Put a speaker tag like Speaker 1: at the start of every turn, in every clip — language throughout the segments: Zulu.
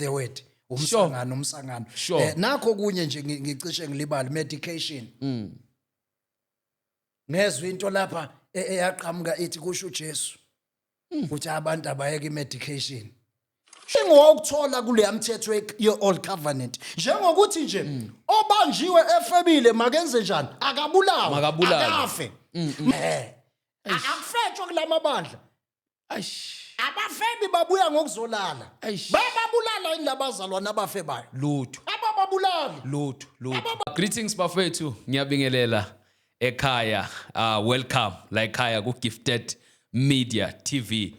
Speaker 1: the word
Speaker 2: Sure.
Speaker 1: umsangano
Speaker 2: Sure.
Speaker 1: nakho kunye nje ngicishe ngilibala medication ngezwe into lapha eyaqhamuka ithi kusho uJesu ukuthi abantu abayeke imedication ingokuthola kule yamthetho ye-old covenant njengokuthi nje obanjiwe efebile makenze njani akabulawe akafe akufetshwe kulamabandla abafebi babuya ngokuzolala bababulala indabazalwana abafebayo
Speaker 2: lutho
Speaker 1: abababulali
Speaker 2: lutho greetings bafethu ngiyabingelela ekhaya welcome la ekhaya ku Gifted Media TV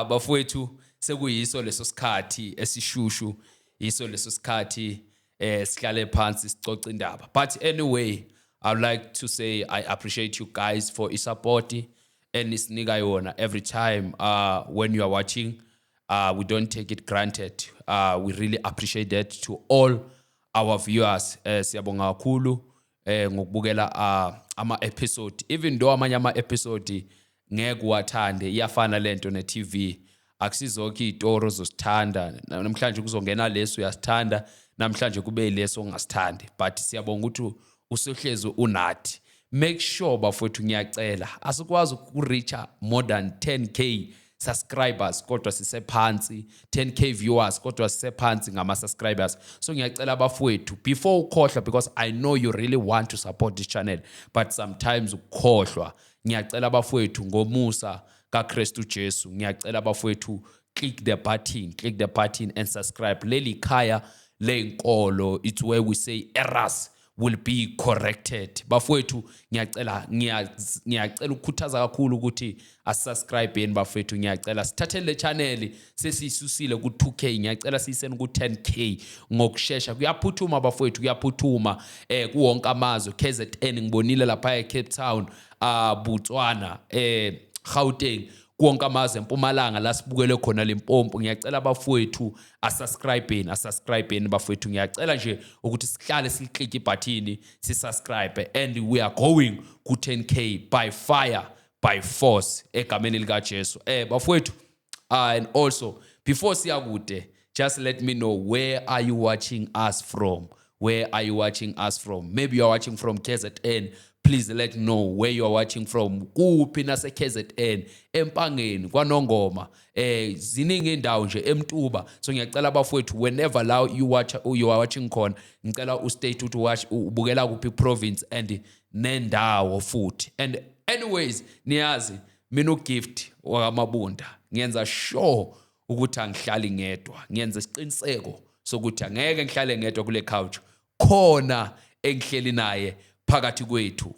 Speaker 2: bafethu sekuyiso leso sikhathi esishushu yiso leso sikhathi sihlale phansi sicoca indaba but anyway I would like to say I appreciate you guys for your support and isinika yona every time when you are watching we don't take it granted we really appreciate that to all our viewers siyabonga kakhulu ngokubukela ama episode even though amanye ama episode ngeke wathande iyafana lento ne TV akusizonke izitoro zosithanda namhlanje kuzongena leso uyasithanda namhlanje kube leso ongasithandi but siyabonga ukuthi usohlezi unathi make sure bafowethu ngiyacela asikwazi ukureacha more than 10k subscribers kodwa sisephansi 10k viewers kodwa sisephansi ngama subscribers so ngiyacela bafowethu before ukhohlwa because I know you really want to support this channel but sometimes ukhohlwa ngiyacela bafowethu ngomusa kaKristu Jesu ngiyacela bafowethu click the button and subscribe leli khaya lenkolo it's where we say errors will be corrected bafowethu ngiyacela ukukhuthaza kakhulu ukuthi asubscribe yini bafowethu ngiyacela sithathele le channel sesiyisusile ku 2k ngiyacela siyisene ku 10k ngokusheshsha kuyaphuthuma bafowethu kuyaphuthuma kuwonke amazwe KZN ngibonile lapha eCape Town Botswana Gauteng kuwonke amazwe eMpumalanga la sibukele khona leMpompo ngiyacela bafowethu asubscribe bafowethu ngiyacela nje ukuthi sihlale siliclick ibutton sisubscribe and we are going ku 10k by fire by force egameni lika Jesu bafowethu and also before siyakude just let me know where are you watching us from maybe you are watching from KZN please let know where you are watching from kuphi nase KZN empangeni kwaNongoma ziningi indawo nje eMtuba so ngiyacela bafowethu whenever la you are watching khona ngicela ustate ukuthi ubukela kuphi province and nendawo futhi and anyways niyazi mina uGift wakamabunda ngiyenza sure ukuthi angihlali ngedwa ngiyenza isiqiniseko sokuthi angeke ngihlale ngedwa kule couch khona engihleli naye phakathi kwethu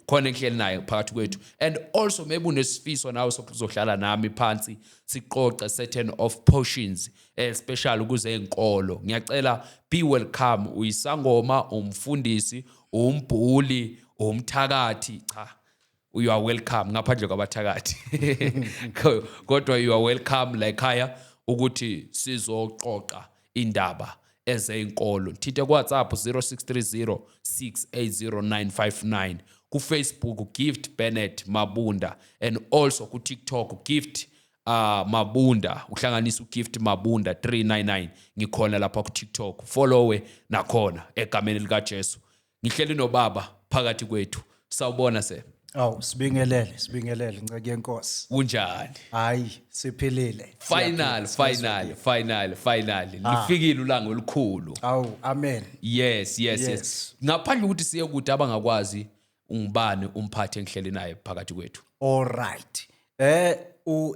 Speaker 2: and also maybe unesifiso nawe sokuzohlala nami phansi siqoqa certain of portions especially ukuze inkolo ngiyacela be welcome uyisangoma umfundisi umbhuli umthakathi cha you are welcome ngaphandle kwabathakathi kodwa you are welcome la ekhaya ukuthi sizoqoqa indaba ezeyinkolo thinte ku WhatsApp 0630680959 ku Facebook Gift Bennett Mabunda and also ku TikTok Gift Mabunda uhlanganisa uGift Mabunda 399 ngikhona lapha ku TikTok follow nakhona egameni lika Jesu ngihleli nobaba phakathi kwethu sawubona
Speaker 1: sibingelele nceke yenkosi
Speaker 2: kunjani
Speaker 1: hayi siphilile
Speaker 2: final lifikile ulanga olukhulu
Speaker 1: amen
Speaker 2: yes ngaphandle ukuthi siye kude abangakwazi ungibani umphathi engihleli naye phakathi kwethu
Speaker 1: all right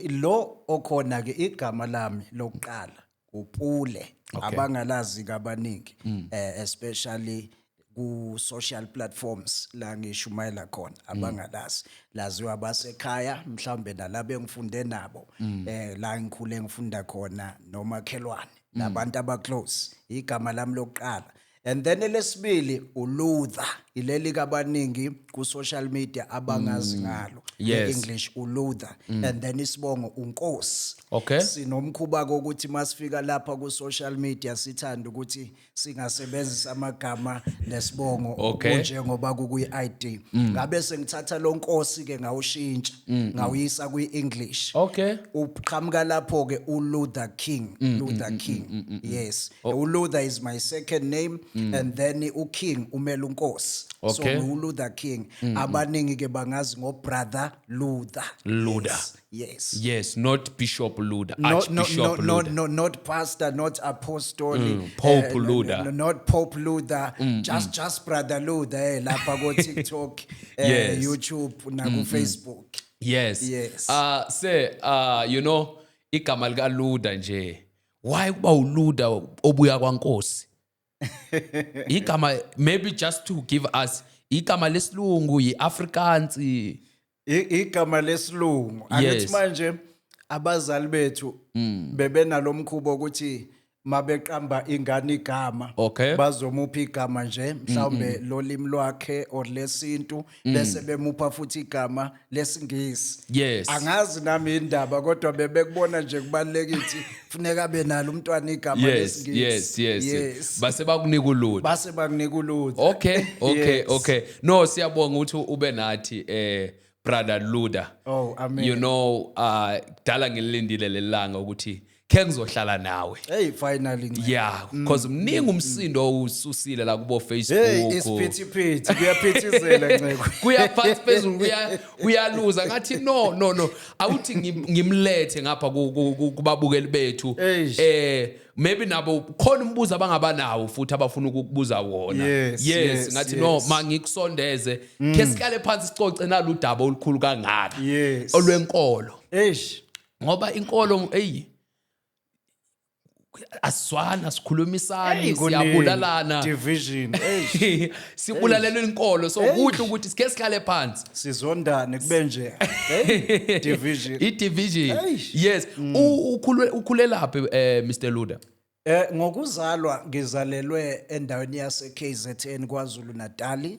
Speaker 1: lo okhona ke igama lami lokuqala uPule abangalazi kabaningi especially ku social platforms la ngishumayela khona abangalazi laziwa basekhaya mhlambe nalabo engifunde nabo la ngikhule ngifunda khona nomakhelwane nabantu abaclose igama lami lokuqala and then lesibili uLuther ileli kabaningi ku social media abangazi ngalo
Speaker 2: Yes.
Speaker 1: English uLuther and then isibongo uNkosi.
Speaker 2: Okay.
Speaker 1: Sinomkhuba ukuthi masifika lapha ku social media sithanda ukuthi singasebenzisa amagama nesibongo
Speaker 2: Okay.
Speaker 1: njengoba ku ID. Ngabe sengithatha lo Nkosi ke ngawushintsha ngawuyisa ku English.
Speaker 2: Okay.
Speaker 1: Uqhamuka lapho ke uLuther King. Luther King. Yes. uLuther is my second name and then uKing umela uNkosi.
Speaker 2: Okay.
Speaker 1: So uLuther King abaningi ke bangazi ngobrother Luther.
Speaker 2: Luther.
Speaker 1: Yes.
Speaker 2: Yes, not Bishop Luther,
Speaker 1: No,
Speaker 2: Archbishop Luther.
Speaker 1: not pastor, not apostle,
Speaker 2: Pope Luther.
Speaker 1: not Pope Luther, just brother Luther lapha ko TikTok,
Speaker 2: Yes.
Speaker 1: YouTube na ku Facebook.
Speaker 2: Yes.
Speaker 1: Yes.
Speaker 2: You know, igama lika Luther nje. Why kuba uLuther obuya kwaNkosi? Igama maybe just to give us igama lesilungu yiAfrikaans.
Speaker 1: Igama lesilungu.
Speaker 2: Yes.
Speaker 1: Angithi manje abazali bethu bebenalomkhubo ukuthi mabeqamba ingane igama
Speaker 2: Okay.
Speaker 1: bazomupha igama nje mhlawumbe lolimi lwakhe or lesintu bese bemupha futhi igama lesingisi.
Speaker 2: Yes.
Speaker 1: Angazi nami indaba kodwa bebekubona nje kubalekile kufuneka benalo umntwana igama
Speaker 2: Yes,
Speaker 1: lesingisi.
Speaker 2: yes. Base bakunika uLuther.
Speaker 1: Base bakunika uLuther.
Speaker 2: Okay.
Speaker 1: Yes.
Speaker 2: No, siyabonga ukuthi ube nathi brother Luther.
Speaker 1: Oh, amen.
Speaker 2: You know, dala ngilindile lelanga ukuthi ke ngizohlala nawe.
Speaker 1: Hey, finally.
Speaker 2: Yeah, because mningi umsindo ususile la kubo
Speaker 1: Hey,
Speaker 2: Facebook.
Speaker 1: isiphithiphithi kuyaphithizela nceko.
Speaker 2: Kuya phansi phezulu uyaluza ngathi no awuthi ngimlethe ngapha kubabukeli bethu maybe nabo khona umbuzo abangabanawo futhi abafuna ukukubuza wona.
Speaker 1: Yes,
Speaker 2: ngathi no mangikusondeze ke sihlale phansi sicoce nalo udaba olukhulu kangaka
Speaker 1: Yes.
Speaker 2: olwenkolo
Speaker 1: Eish.
Speaker 2: ngoba inkolo asizwana sikhulumisani siyabulalana
Speaker 1: division. Eish.
Speaker 2: sibulalelwe inkolo so kuhle ukuthi sike sihlale phansi
Speaker 1: Sizondane kube nje. Division.
Speaker 2: i-division
Speaker 1: Eish.
Speaker 2: yes ukhulelaphi Mr Luther?
Speaker 1: Ngokuzalwa ngizalelwe endaweni yase KZN KwaZulu Natal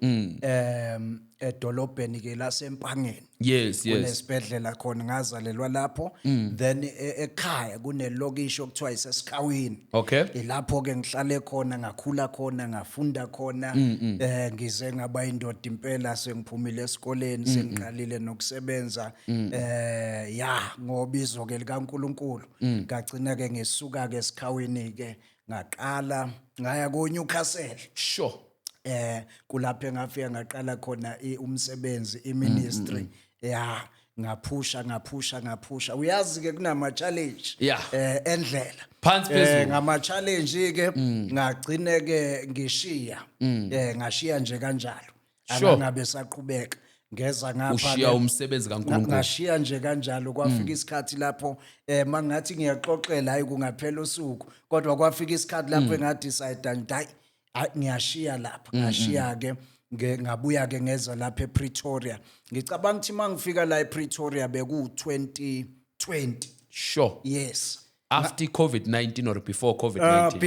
Speaker 1: edolobheni ke laseMpangeni.
Speaker 2: Yes
Speaker 1: Kunesibhedlela khona ngazalelwa lapho then ekhaya kunelokishi okuthiwa isesikawini.
Speaker 2: Okay.
Speaker 1: Ilapho ke ngihlale khona ngakhula khona ngafunda khona ngize ngaba indoda impela sengiphumile esikoleni sengiqalile nokusebenza ngobizo ke likaNkuluNkulu ngagcina ke ngisuka ke esikhawini ke ngaqala ngaya ko Newcastle.
Speaker 2: Sure.
Speaker 1: Kulapho engafika ngaqala khona umsebenzi iministry ngaphusha uyazi ke kunama challenge endlela
Speaker 2: phansi phezulu
Speaker 1: ngama challenge ke ngagcine ke ngashiya nje kanjalo angabe saqhubeka ngeza ngapha
Speaker 2: ushiya umsebenzi kaNkulunkulu
Speaker 1: ngashiya nje kanjalo kwafika isikhathi lapho mangathi ngiyaxoxela hayi kungaphela usuku kodwa kwafika isikhathi lapho engadecide ngithi ngiyashiya lapha ngashiya ke ngabuya ke ngeza lapha ePretoria ngicabanga ukuthi mangifika la ePretoria beku 2020.
Speaker 2: Sure.
Speaker 1: Yes.
Speaker 2: After COVID-19 or before COVID-19?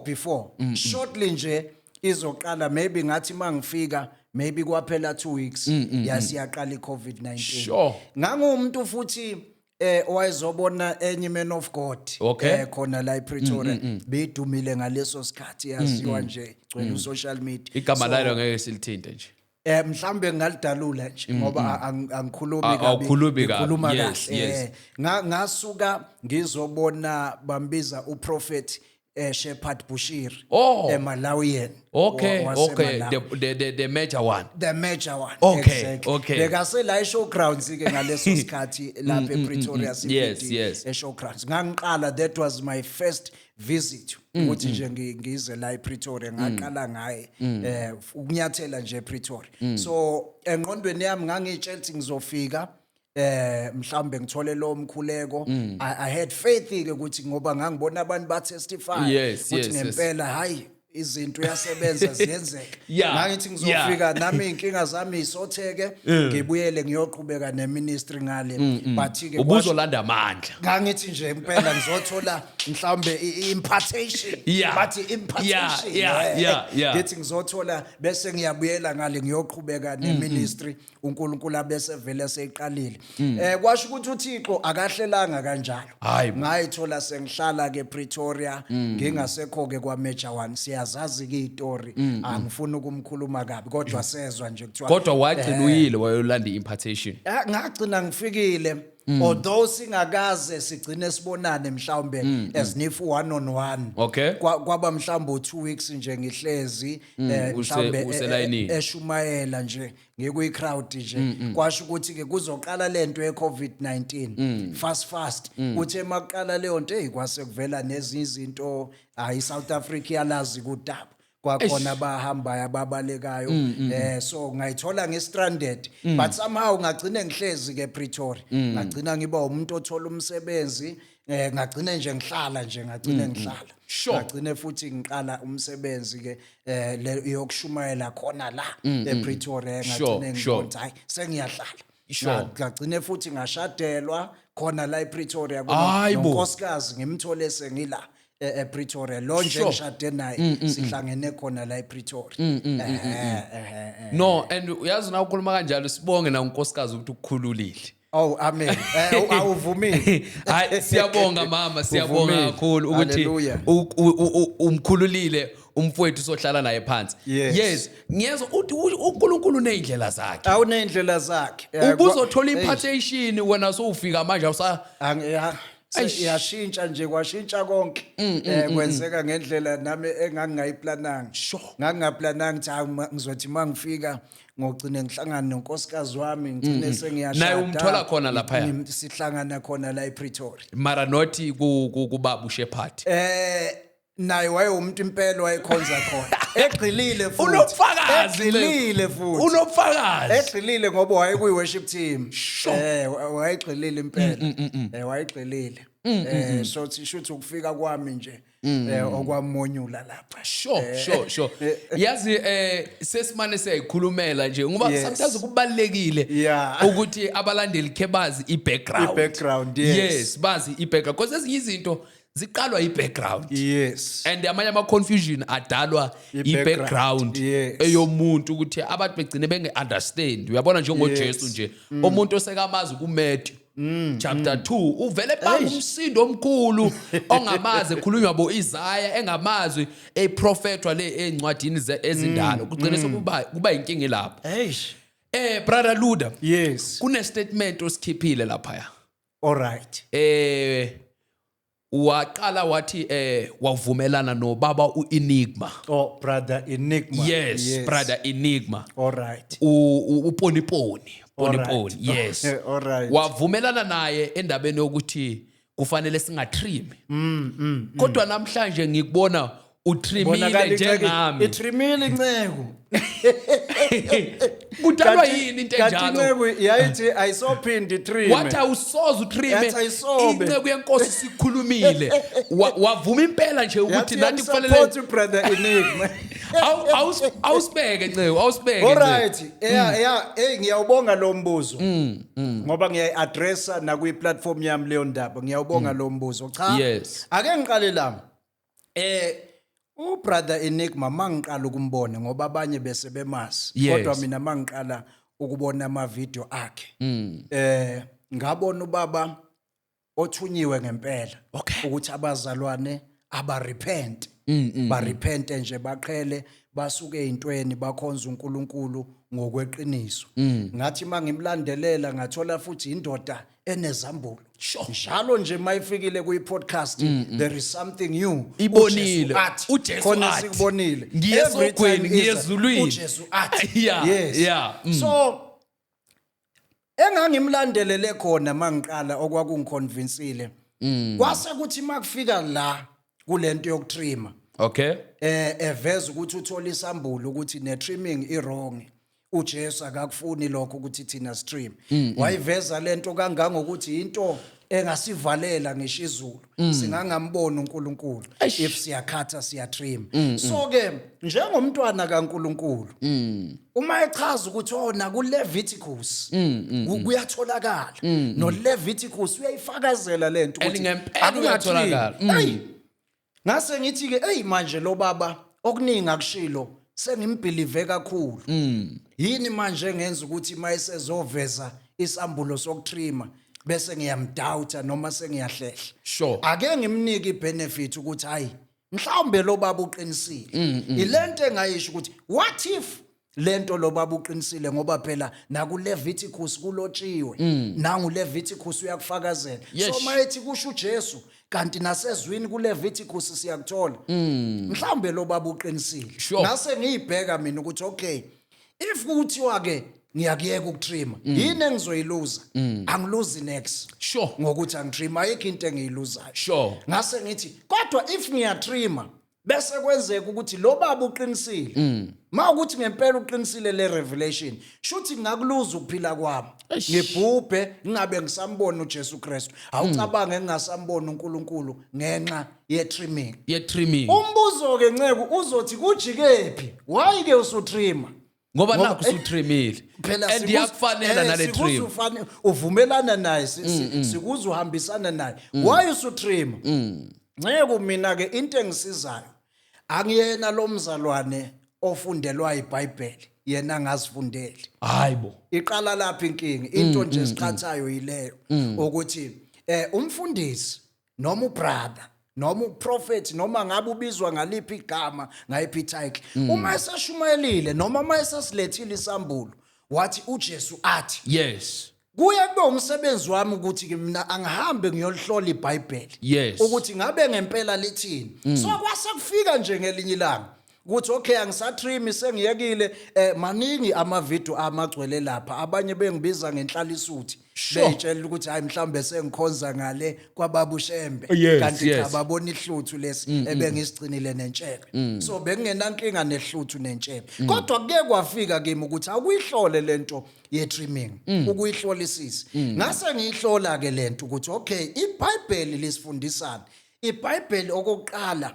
Speaker 1: Before. Shortly nje izoqala maybe ngathi mangifika maybe kwaphela 2 weeks yasiyaqala iCovid-19.
Speaker 2: Sure.
Speaker 1: Ngangumuntu futhi owayezobona enye man of God khona la ePretoria beyidumile ngaleso sikhathi yaziwa nje gcwele social media.
Speaker 2: Igama lalo ngeke silithinte nje.
Speaker 1: Mhlambe ngalidalula nje ngoba angikhulumi kabi
Speaker 2: ngikhuluma
Speaker 1: kahle ngasuka ngizobona bambiza uProphet Shepherd Bushiri eMalawian.
Speaker 2: Okay. The major one.
Speaker 1: The major one.
Speaker 2: Okay.
Speaker 1: Exactly. Bekase la showgrounds ke ngaleso sikhathi lapha ePretoria City showgrounds. Ngangiqala that was my first visit ukuthi nje ngize la ePretoria ngaqala ngaye ukunyathela nje ePretoria. So engqondweni yami ngangitshela ukuthi ngizofika mhlambe ngithole lo mkhuleko. I had faith ke ukuthi ngoba ngangibona abantu ba testify ukuthi ngempela hayi izinto uyasebenza ziyenzeka
Speaker 2: Yeah,
Speaker 1: ngithi ngizofika nami inkinga zami isotheke ngibuyele ngiyoqhubeka neministry ngale but ke
Speaker 2: ubuzolanda amandla
Speaker 1: ngangithi nje impela ngizothola mhlawumbe impartation
Speaker 2: Yeah.
Speaker 1: bathi impartation
Speaker 2: Yeah.
Speaker 1: ngithi ngizothola bese ngiyabuyela ngale ngiyoqhubeka neministry uNkulunkulu abese vele seyiqalile kwasho ukuthi uThixo akahlelanga kanjalo
Speaker 2: Hayi bo.
Speaker 1: ngayithola sengihlala ke Pretoria ngingasekho ke kwa Major 1 siyazazi ke istory angifuni ukumkhuluma kabi kodwa sezwa nje kuthiwa
Speaker 2: kodwa wagcina uyile wayolanda impartation
Speaker 1: ngagcina ngifikile although singakaze sigcine sibonane mhlawumbe as if one on one
Speaker 2: Okay.
Speaker 1: kwaba mhlawumbe 2 weeks nje ngihlezi mhlawumbe
Speaker 2: uselayinini.
Speaker 1: eshumayela nje ngikuyi crowd nje kwasho ukuthi ke kuzoqala lento ye COVID-19 fast uthe maqala leyo nto kwase kuvela nezinye izinto i South Africa yalazi kudaba kwakhona bahamba ababalekayo so ngayithola ngestranded but somehow ngagcina ngihlezi ke Pretoria ngagcina ngiba umuntu othola umsebenzi ngagcina nje ngihlala nje ngagcina ngihlala
Speaker 2: Sure.
Speaker 1: ngagcina futhi ngiqala umsebenzi ke yokushumayela khona la ePretoria ngagcina ngibona hayi sengiyahlala ngagcina futhi ngashadelwa khona la ePretoria kunonkosikazi ngimthole sengila ePretoria lo nje ngishade naye sihlangene khona la ePretoria
Speaker 2: no and uyazi na ukhuluma kanjalo sibonge na unkosikazi ukuthi ukukhululile
Speaker 1: oh amen awuvumile
Speaker 2: hayi siyabonga mama siyabonga
Speaker 1: Uvumile.
Speaker 2: kakhulu ukuthi
Speaker 1: Hallelujah.
Speaker 2: umkhululile umfowethu sohlala naye phansi
Speaker 1: Yes.
Speaker 2: ngiyezwa uthi uNkulunkulu unezindlela zakhe
Speaker 1: awunendlela zakhe
Speaker 2: ubuzothola impartation wena sowufika manje awusa
Speaker 1: yashintsha nje kwashintsha konke kwenzeka ngendlela nami engangingayiplananga ngangingaplananga ukuthi hayi ngizothi mangifika ngogcine ngihlangana nonkosikazi wami ngicine sengiyashada
Speaker 2: naye umthola khona lapha
Speaker 1: sihlangana khona la ePretoria
Speaker 2: mara nothi kubaba uShepherd
Speaker 1: naye wayemuntu impela wayekhonza khona egqilile futhi
Speaker 2: unobufakazi
Speaker 1: egqilile futhi
Speaker 2: unobufakazi
Speaker 1: egqilile ngoba wayekuyi worship team wayegqilile impela wayegqilile so sishuthi ukufika kwami nje okwamonyula lapha
Speaker 2: sure yazi sesimane siyayikhulumela nje ngoba sometimes kubalekile ukuthi abalandeli ke bazi
Speaker 1: i-background
Speaker 2: yes bazi i-background because ezinye izinto ziqalwa i-background
Speaker 1: yes
Speaker 2: and amanye ama-confusion adalwa i-background eyomuntu ukuthi abantu begcine benge-understand uyabona njengojesu nje umuntu osekamazi kuMatthew chapter 2 uvele banga umsindo omkhulu ongamazi ekhulunywa boIsaiah engamazwi eprofetwa le encwadini ezindala kugcine sokuba inkinga lapha brother Luda
Speaker 1: yes
Speaker 2: kune statement osikhiphile lapha
Speaker 1: all right
Speaker 2: waqala wathi wavumelana nobaba uEnigma
Speaker 1: brother Enigma
Speaker 2: yes brother Enigma
Speaker 1: all right
Speaker 2: uponiponi yes
Speaker 1: all right
Speaker 2: wavumelana naye endabeni yokuthi kufanele singathrimi kodwa namhlanje ngikubona utrimile njengami
Speaker 1: itrimile incegu
Speaker 2: kudalwa yini into enjalo
Speaker 1: incegu yayithi ayisophindi trime
Speaker 2: wathi awusoze utrime incegu yenkosi sikhulumile wavuma impela nje ukuthi nathi kufanele
Speaker 1: support brother Enigma
Speaker 2: awusibeke ncegu awusibeke
Speaker 1: all right ngiyawubonga lo mbuzo ngoba ngiyayiaddressa na kwi platform yami leyo ndaba ngiyawubonga lo mbuzo cha ake ngiqale la ubrother Enigma mangiqala ukumbona ngoba abanye bese bemazi kodwa mina mangiqala ukubona ama video akhe ngabona ubaba othunyiwe ngempela ukuthi abazalwane abarepent barepent nje baqhele basuke ezintweni bakhonza uNkulunkulu ngokweqiniso ngathi mangimlandelela ngathola futhi indoda enezambulo njalo nje mayifikile kuyi podcast there is something new
Speaker 2: ibonile uJesu
Speaker 1: khona sikubonile
Speaker 2: ngiyesogweni ngiyezulwini
Speaker 1: uJesu athi so engangimlandelele khona mangiqala okwakungiconvinceile kwase kuthi makufika la kulento yokutrima eveza ukuthi uthola isambulo ukuthi netrimming iwrong uJesu akakufuni lokho ukuthi thina stream wayiveza lento kangangokuthi into engasivalela ngisho izulu singangambona uNkulunkulu if siyakhatha siyatrim so ke njengomntwana kaNkulunkulu uma echaza ukuthi ona kuLeviticus kuyatholakala no Leviticus uyayifakazela lento
Speaker 2: ukuthi akuyatholakala
Speaker 1: ngase ngithi ke hey manje lo baba okuningi akushilo sengimbelieve kakhulu yini manje ngenza ukuthi mayesezoveza isambulo sokuthrima bese ngiyamdoubta noma sengiyahlehla
Speaker 2: sure
Speaker 1: ake ngimnike ibenefit ukuthi hayi mhlawumbe lo baba uqinisile ilento engayisho ukuthi what if lento lo baba uqinisile ngoba phela naku Leviticus kulotshiwe nangu Leviticus uyakufakazela so mayethi kusho uJesu kanti nasezwini ku Leviticus siyakuthola mhlawumbe lo baba uqinisile ngase ngiyibheka mina ukuthi okay if kuthiwa ke ngiyakuyeka ukuthrima yini engizoyiluza angiluzi next
Speaker 2: sure
Speaker 1: ngokuthi angithrima ayikho into engiyiluzayo
Speaker 2: sure
Speaker 1: ngase ngithi kodwa if ngiyathrima bese kwenzeka ukuthi lo baba uqinisile mawukuthi ngempela uqinisile le revelation shuthi ngakuluza ukuphila kwami ngibhubhe ngingabe ngisambona uJesu Kristu awucabange ngingasambona uNkulunkulu ngenxa yetrimming umbuzo ke nceke uzothi kujikephi why ke usutrima
Speaker 2: ngoba nakho usutrimile and yakufanele nale trim
Speaker 1: uvumelana naye sikuze uhambisana naye why usutrima nceke mina ke into engisizayo angiyena lo mzalwane ofundelwa iBhayibheli yena ngazifundeli
Speaker 2: hayibo
Speaker 1: iqala lapha inkingi into nje siqhathayo yileyo ukuthi umfundisi noma ubrother noma uprofeti noma ngabe ubizwa ngaliphi igama ngayiphi title uma esashumayelile noma uma esasilethile isambulo wathi uJesu athi
Speaker 2: yes
Speaker 1: kuya kube umsebenzi wami ukuthi mina angihambe ngiyolihlola iBhayibheli ukuthi ngabe ngempela lithini so kwase kufika nje ngelinye ilanga ukuthi okay angisathrimi sengiyekile maningi amavideo amagcwele lapha abanye bengibiza ngenhlalisuthi beyitshela ukuthi hayi mhlambe sengikhonza ngale kwababa uShembe kanti cha babona ihluthu lesi ebengisigcinile nentshebe so bengingenankinga nehluthu nentshebe kodwa kuke kwafika kimi ukuthi akuyihlole lento yetrimming ukuyihlolisisa ngase ngiyihlola ke lento ukuthi okay iBhayibheli lisifundisana iBhayibheli okokuqala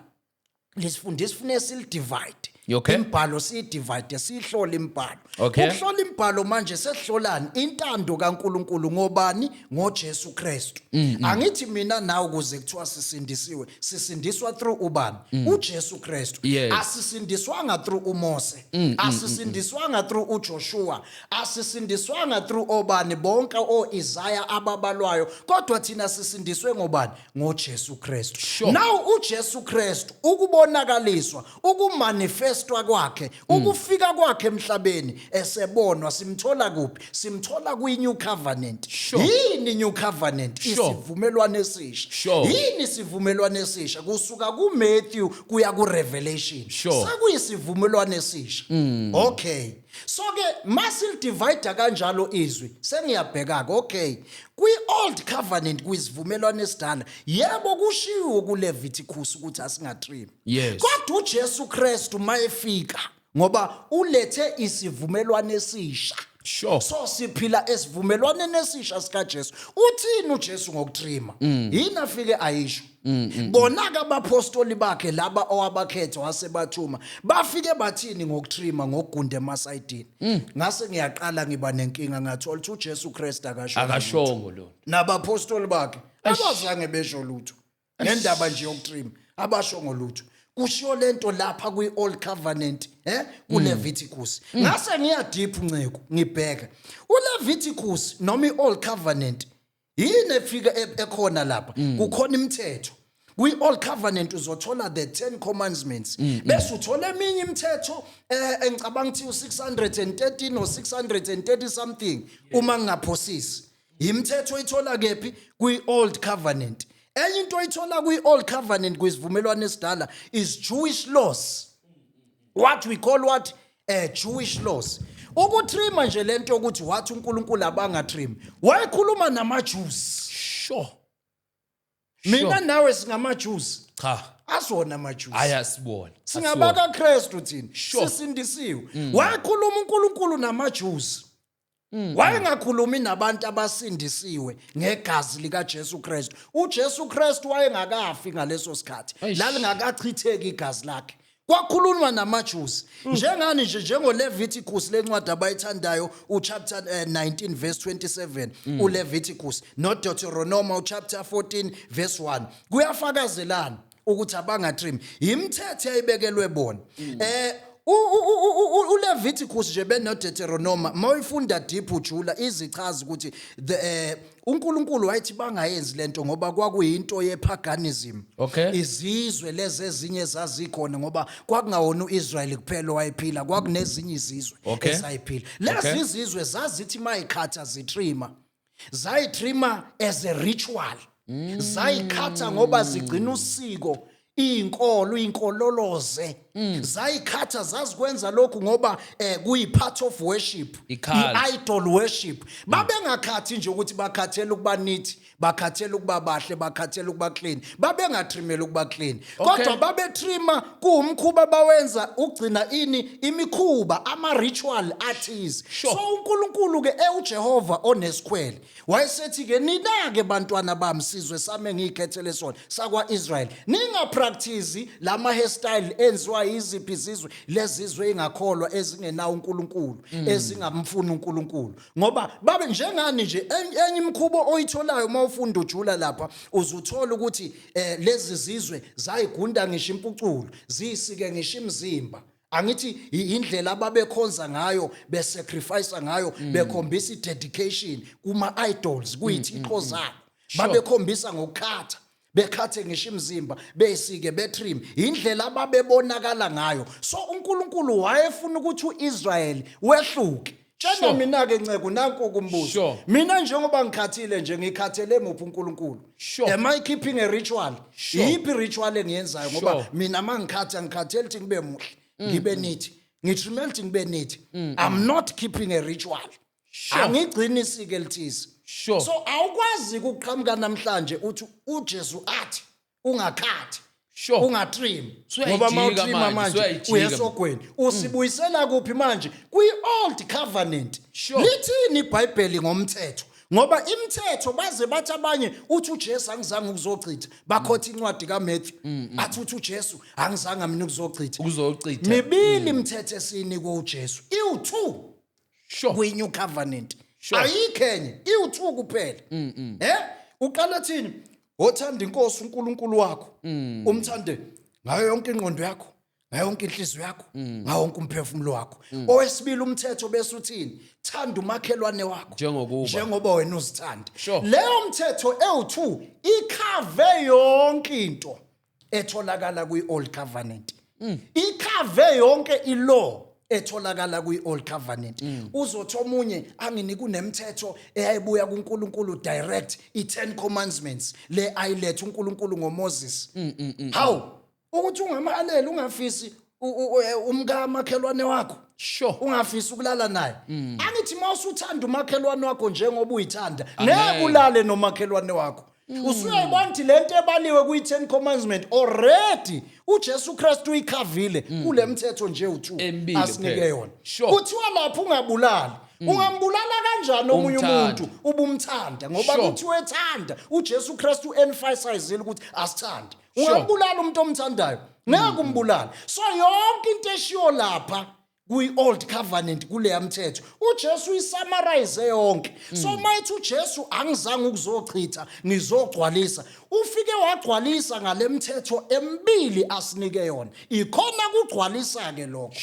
Speaker 1: lisifundisa fune silidivide imbhalo siyidivide sihlole imbhalo ukuhlola imbhalo manje sesihlolani intando kaNkuluNkulu ngobani ngoJesu Kristu angithi mina nawe kuze kuthiwa sisindiswa through ubani uJesu Kristu asisindiswanga through uMose asisindiswanga through uJoshua asisindiswanga through obani bonke oIsaiah ababalwayo kodwa thina sisindiswe ngobani ngoJesu Kristu now uJesu Kristu ukubonakaliswa ukumanifestwa kwakhe ukufika kwakhe emhlabeni esebonwa simthola kuphi simthola kwiNew Covenant yini New Covenant isivumelwano esisha yini isivumelwano esisha kusuka kuMatthew kuya kuRevelation sekuyisivumelwano esisha okay so ke masil divide kanjalo izwi sengiyabheka ke okay kwi-old covenant kuyisivumelwano esidala yebo kushiwo kuLeviticus ukuthi asingatrim kodwa uJesu Kristu mayefika ngoba ulethe isivumelwano esisha so siphila esivumelwaneni esisha sikaJesu uthini uJesu ngokuthrima yini afike ayisho bona-ke abapostoli bakhe laba owabakhetha wasebathuma bafike bathini ngokuthrima ngokugunda emasayidini ngase ngiyaqala ngiba nenkinga ngathola ukuthi uJesu Kristu
Speaker 2: akashongo lo
Speaker 1: nabapostoli bakhe abazange besho lutho ngendaba nje yokuthrima abashongo lutho kushiyo lento lapha kwi-old covenant kuLeviticus ngase ngiya deep nceko ngibheka uLeviticus noma i-old covenant yini efika ekhona lapha kukhona imithetho kwi-old covenant uzothola the 10 commandments bese uthola eminye imithetho engicabanga ukuthi u613 or 630 something uma ngingaphosisi imithetho ithola kephi kwi-old covenant enye into oyithola kwi-old covenant kwisivumelwano esidala is Jewish laws what we call what Jewish laws ukuthrima nje lento ukuthi wathi uNkulunkulu abangathrimi wayekhuluma namaJews mina nawe singamaJews
Speaker 2: cha
Speaker 1: asona amaJews
Speaker 2: ayasibona
Speaker 1: singabaka Kristu thina sisindisiwe wayekhuluma uNkulunkulu namaJews wayengakhulumi nabantu abasindisiwe ngegazi lika Jesu Kristu. uJesu Kristu wayengakafi ngaleso sikhathi, lalingakachitheki igazi lakhe. Kwakhulunywa namaJuzi njengani nje, njengoLeviticus lencwadi abayithandayo uchapter 19 verse 27, uLeviticus, noDeuteronomy chapter 14 verse 1 kuyafakazelana ukuthi abangatrim imithetho eyayibekelwe bona. uLeviticus nje benoDeuteronomy mawuyifunda deep ujula izichaza ukuthi uNkulunkulu wayethi bangayenzi lento ngoba kwakuyinto yepaganism. Izizwe lezi ezinye zazikhona ngoba kwakungawona uIsrael kuphela wayephila, kwakunezinye izizwe ezayiphila. Lezi izizwe zazithi mayikhatha zitrima, zayitrima as a ritual, zayikhatha ngoba zigcina usiko, inkololoze, zayikhatha zazikwenza lokhu ngoba kuyi-part of worship, i-idol worship. Babengakhathi nje ukuthi bakhathele ukuba neat, bakhathele ukuba bahle, bakhathele ukuba clean, babengatrimela ukuba clean, kodwa babetrima kuwumkhuba bawenza ugcina imikhuba, ama-ritual athize. So uNkulunkulu-ke uJehova onesikhwele wayesethi-ke, nina-ke bantwana bami, sizwe sami engiyikhethele sona sakwa-Israyeli, ningapractice lama-hairstyle enziwa yiziphi izizwe, lezizwe engakholwa ezingenawo uNkulunkulu, ezingamfuni uNkulunkulu. Ngoba babe njengani nje, enye imikhubo oyitholayo mawufunda ujula lapha, uzuthola ukuthi lezi zizwe zayigunda ngisho impuculo, zisike ngisho imizimba. Angithi indlela ababekhonza ngayo, besacrifice ngayo, bekhombisa i-dedication kuma-idols, kuyithixo zabo. Babekhombisa ngokukhatha, bekhathe ngisho imizimba, besike betrim, indlela ababebonakala ngayo. So uNkulunkulu wayefuna ukuthi uIsrael wehluke. Tshena mina-ke nceko, nanku kumbuzo. Mina njengoba ngikhathile nje, ngikhathele muphi uNkulunkulu? Am I keeping a ritual? Yiphi ritual engiyenzayo? Ngoba mina mangikhatha, ngikhathele ukuthi ngibe muhle, ngibe neat, ngitrimela ukuthi ngibe neat. I'm not keeping a ritual. Angigcini isiko elithize. So awukwazi ukuqhamuka namhlanje uthi uJesu athi ungakhathi, ungatrim, ngoba mawutrima manje uyesogweni. Usibuyisela kuphi manje? Kwi-old covenant. Lithini iBhayibheli ngomthetho? Ngoba imithetho baze bathi abanye uthi uJesu angizange ukuzochitha, bakhotha incwadi kaMathew athi uthi uJesu angizange mina ukuzochitha. Mibili imithetho esinikwe uJesu iwu2 kwi-new covenant. Ayikhenye iwu2 kuphela. Uqala thini? Othanda inkosi uNkulunkulu wakho, umthande ngayo yonke ingqondo yakho, ngayo yonke inhliziyo yakho, ngayo wonke umphefumulo wakho. Owesibili umthetho bese uthini? Thanda umakhelwane wakho njengoba wena uzithanda. Leyo mthetho ewu2 ikhave yonke into etholakala kwi-old covenant, ikhave yonke ilaw etholakala kwi-old covenant. Uzothi omunye angini kunemithetho eyayibuya kuNkulunkulu direct, i-10 commandments le ayilethe uNkulunkulu ngoMoses. How ukuthi ungamaleli, ungafisi umkamakhelwane wakho, ungafisi ukulala naye. Angithi mawusuthanda umakhelwane wakho njengoba uyithanda, ngeke ulale nomakhelwane wakho. Usuyayibona ukuthi lento ebaliwe kwi-10 commandment already uJesu Kristu uyikhavile kule mthetho nje u2 asinike yona. Kuthiwa lapho ungabulali. Ungambulala kanjani omunye umuntu ubumthanda? Ngoba kuthi wethanda, uJesu Kristu emphasizile ukuthi asithande. Ungambulala umuntu omthandayo, ngeke umbulala. So yonke into eshiyo lapha kwi-old covenant kuleya mthetho uJesu isummarize yonke. So mayithi uJesu angizange ukuzochitha, ngizogcwalisa, ufike wagcwalisa ngale mthetho emibili asinike yona. Ikhona kugcwalisa ke lokho.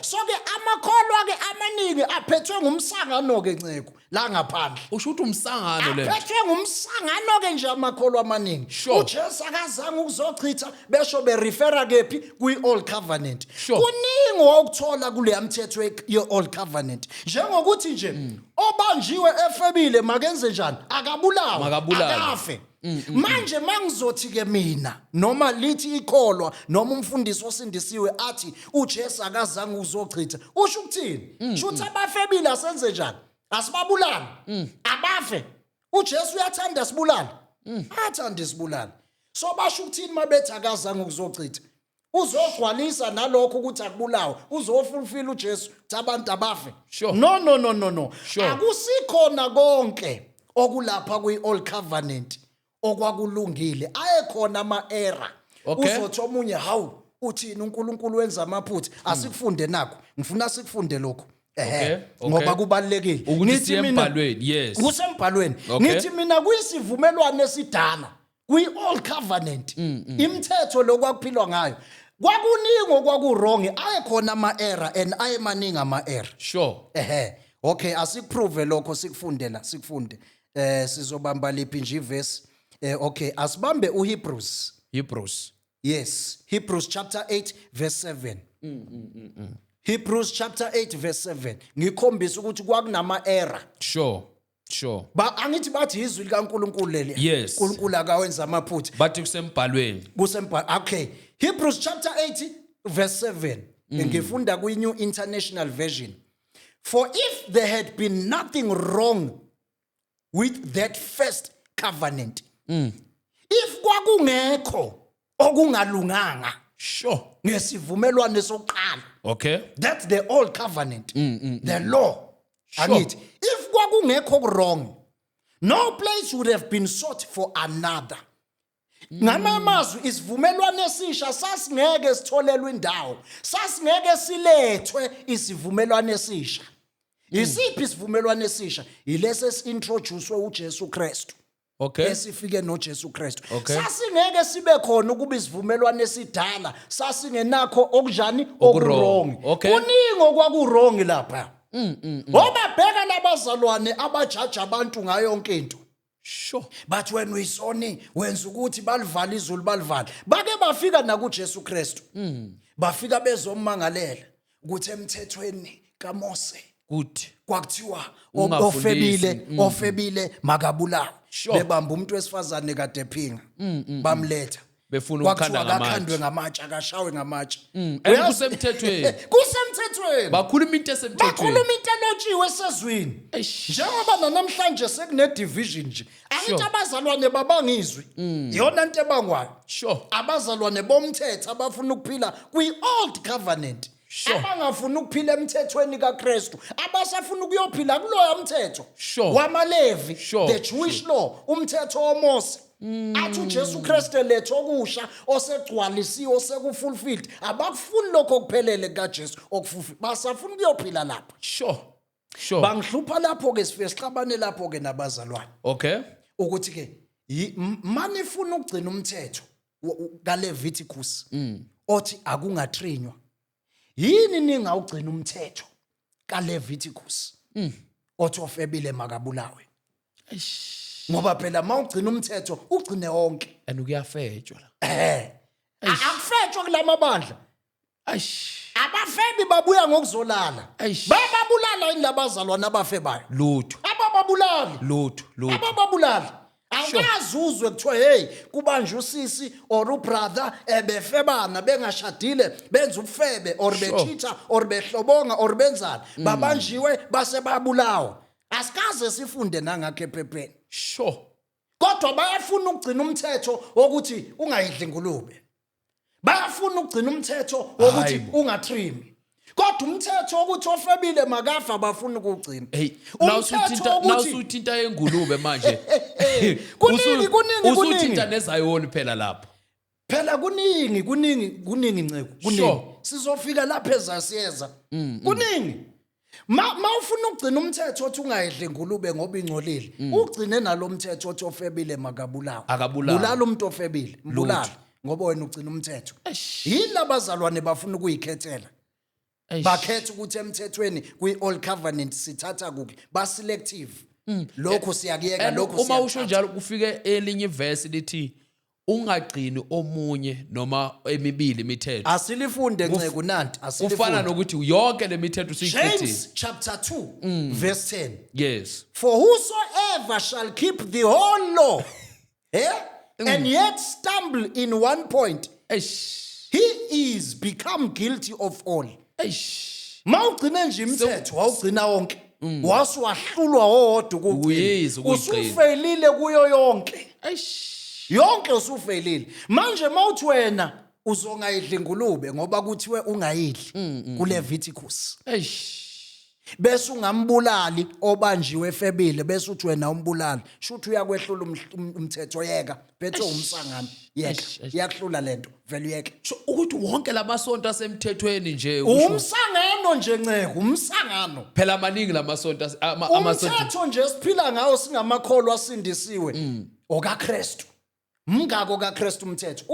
Speaker 1: So ke amakholwa ke amaningi aphethwe ngumsangano ke nceko la ngaphandle.
Speaker 2: Usho ukuthi umsangano le.
Speaker 1: Aphethwe ngumsangano ke nje amakholwa amaningi. uJesu akazange ukuzochitha besho berefera kephi kwi-old covenant. Kuningi okuthola kule mthetho ye-old covenant, njengokuthi nje obanjiwe efebile makenze njani? Akabulawa, akafe. Manje mangizothi ke mina noma lithi ikholwa noma umfundisi osindisiwe athi uJesu akazange ukuzochitha, usho ukuthini? Shuthi abafebile asenze njani? Asibabulala, abafe. uJesu uyathanda sibulala, athanda sibulala. So basho ukuthini mabethi akazange ukuzochitha? uzogcwalisa nalokho ukuthi akubulawa uzofulfill uJesu ukuthi abantu abafe
Speaker 2: Sure.
Speaker 1: no
Speaker 2: Sure.
Speaker 1: akusikhona konke okulapha kwi-old covenant okwakulungile ayekhona ama-era
Speaker 2: Okay.
Speaker 1: uzothi omunye hawu uthini uNkulunkulu wenza amaphutha asikufunde nakho ngifuna sikufunde lokho
Speaker 2: Okay.
Speaker 1: ngoba kubalekile
Speaker 2: ukuthi siye embhalweni. Yes.
Speaker 1: kusembhalweni
Speaker 2: Okay.
Speaker 1: ngithi mina kuyisivumelwano esidala kwi-old covenant imithetho lokwakuphilwa ngayo kwakuningi okwaku-wrong ayekhona ama-era and ayemaningi ama-era
Speaker 2: Sure.
Speaker 1: okay asikuprove lokho sikufunde la sikufunde sizobamba liphi nje ivesi okay asibambe uHebrews yes Hebrews chapter 8 verse 7 Hebrews chapter 8 verse 7 ngikhombisa ukuthi kwakunama-era
Speaker 2: Sure.
Speaker 1: angithi bathi izwi likaNkulunkulu leli
Speaker 2: Yes.
Speaker 1: uNkulunkulu akawenza amaphutha
Speaker 2: Bathi kusembhalweni.
Speaker 1: okay Hebrews chapter 8 verse 7 ngifunda kwi-New International Version for if there had been nothing wrong with that first covenant if kwakungekho okungalunganga
Speaker 2: Sure.
Speaker 1: ngesivumelwano sokuqala
Speaker 2: Okay.
Speaker 1: that's the old covenant the law
Speaker 2: Sure.
Speaker 1: angithi if kwakungekho wrong no place would have been sought for another ngamazwi isivumelwano esisha sasingeke sitholelwe indawo sasingeke silethwe isivumelwano esisha isiphi isivumelwano esisha ilese introduce uJesu Kristu
Speaker 2: Okay.
Speaker 1: esifike noJesu Kristu
Speaker 2: Okay.
Speaker 1: sasingeke sibe khona ukuba isivumelwano esidala sasingenakho okujani
Speaker 2: Okurong.
Speaker 1: okurong
Speaker 2: Okay.
Speaker 1: kuningi okwakurong lapha obabheka labazalwane abajaja abantu ngayo yonke into
Speaker 2: Sure.
Speaker 1: but when we soni wenza ukuthi balivala izulu balivala bake bafika nakuJesu Kristu bafika bezomangalela ukuthi emthethweni kaMose
Speaker 2: Good.
Speaker 1: kwakuthiwa
Speaker 2: Ungafundisi.
Speaker 1: ofebile makabulawe
Speaker 2: Sure.
Speaker 1: bebamba umuntu wesifazane kade ephinga bamletha
Speaker 2: Befuna
Speaker 1: kwakuthiwa
Speaker 2: ukukhanda ngamatshe.
Speaker 1: akakhandwe ngamatshe akashawe ngamatshe
Speaker 2: And
Speaker 1: Uyazi-
Speaker 2: kusemthethweni.
Speaker 1: kusemthethweni
Speaker 2: Bakhuluma into esemthethweni.
Speaker 1: bakhuluma into elotshiwe esezwini
Speaker 2: Eish.
Speaker 1: njengoba namhlanje sekune-division nje angithi
Speaker 2: Sure.
Speaker 1: abazalwane babangizwi yona nto ebangwayo
Speaker 2: Sure.
Speaker 1: abazalwane bomthetho abafuna ukuphila kwi-old covenant
Speaker 2: Sure.
Speaker 1: abangafuni ukuphila emthethweni kaKristu abasafuna ukuyophila kuloya mthetho
Speaker 2: Sure.
Speaker 1: wamaLevi
Speaker 2: Sure.
Speaker 1: the Jewish law umthetho woMose athi uJesu Kristu letho okusha osegcwalisiwe osekufulfilled abakufuni lokho kuphelele kaJesu okufulfilled basafuna ukuyophila lapha
Speaker 2: Sure.
Speaker 1: bangihlupha lapho ke sifike sixabane lapho ke nabazalwane
Speaker 2: Okay.
Speaker 1: ukuthi ke manifuna ukugcina umthetho kaLeviticus othi akungatrinywa yini ningawugcina umthetho kaLeviticus othi ofebile makabulawe ngoba phela mawugcina umthetho ugcine wonke
Speaker 2: And kuyafetshwa la.
Speaker 1: akufetshwe kulamabandla
Speaker 2: Aish.
Speaker 1: abafebi babuya ngokuzolala
Speaker 2: Eish.
Speaker 1: bababulala indabazalwana abafebayo
Speaker 2: Lutho.
Speaker 1: abababulali
Speaker 2: Lutho.
Speaker 1: abababulali awukazi uzwe kuthiwa hey kubanje usisi or ubrother befebana bengashadile benza ubufebe or bechitha or behlobonga or benzana babanjiwe base babulawa asikaze sifunde nangakho ephepheni
Speaker 2: Sure.
Speaker 1: kodwa bayafuna ukugcina umthetho wokuthi ungayidli ingulube bayafuna ukugcina umthetho wokuthi
Speaker 2: Hayibo.
Speaker 1: ungatrimi kodwa umthetho wokuthi ofebile makafa abafuna ukugcina
Speaker 2: Hey,
Speaker 1: umthetho wokuthi
Speaker 2: nawusuthinta yengulube manje.
Speaker 1: kuningi
Speaker 2: Usuthinta nezayoni phela lapha.
Speaker 1: phela kuningi nceko kuningi
Speaker 2: Sure.
Speaker 1: sizofika lapha ezasiyeza kuningi mawufuna ukugcina umthetho othi ungayidli ingulube ngoba ingcolile ugcine nalomthetho othi ofebile makabulawa
Speaker 2: Akabulawa.
Speaker 1: bulala umuntu ofebile mbulala ngoba wena ugcina umthetho yini abazalwane bafuna ukuyikhethela bakhetha ukuthi emthethweni kwi-old covenant sithatha kuphi ba-selective lokho siyakuyeka
Speaker 2: And
Speaker 1: lokho
Speaker 2: uma usho njalo kufike elinye iverse lithi ungagcini omunye noma emibili imithetho.
Speaker 1: asilifunde nceko nanti
Speaker 2: Kufana
Speaker 1: asilifunde
Speaker 2: nokuthi yonke lemithetho siyikhethile.
Speaker 1: James chapter 2 verse 10
Speaker 2: Yes.
Speaker 1: for whosoever shall keep the whole law and yet stumble in one point
Speaker 2: Eish.
Speaker 1: he is become guilty of all
Speaker 2: Eish.
Speaker 1: mawugcine nje imithetho wawugcina wonke wasuwahlulwa wodwa
Speaker 2: Uyizi ukuyigcina.
Speaker 1: usufeyilile kuyo yonke
Speaker 2: Eish.
Speaker 1: yonke usufeyilile manje mawuthi wena uzongayidli ingulube ngoba kuthiwe ungayidli kule Leviticus.
Speaker 2: Eish.
Speaker 1: Bese ungambulali obanjiwe efebile bese uthi wena umbulali. Shuthi uyakwehlula umthetho yeka. Bethe umsangano. Yeka. Iyakuhlula lento. Vele uyeke.
Speaker 2: So ukuthi wonke lamasonto asemthethweni nje usho
Speaker 1: Umsangano nje nceke, umsangano.
Speaker 2: phela amaningi lamasonto amasonto.
Speaker 1: Umthetho nje siphila ngawo singamakholwa asindisiwe. OkaKristu. Mngako kaKristu umthetho.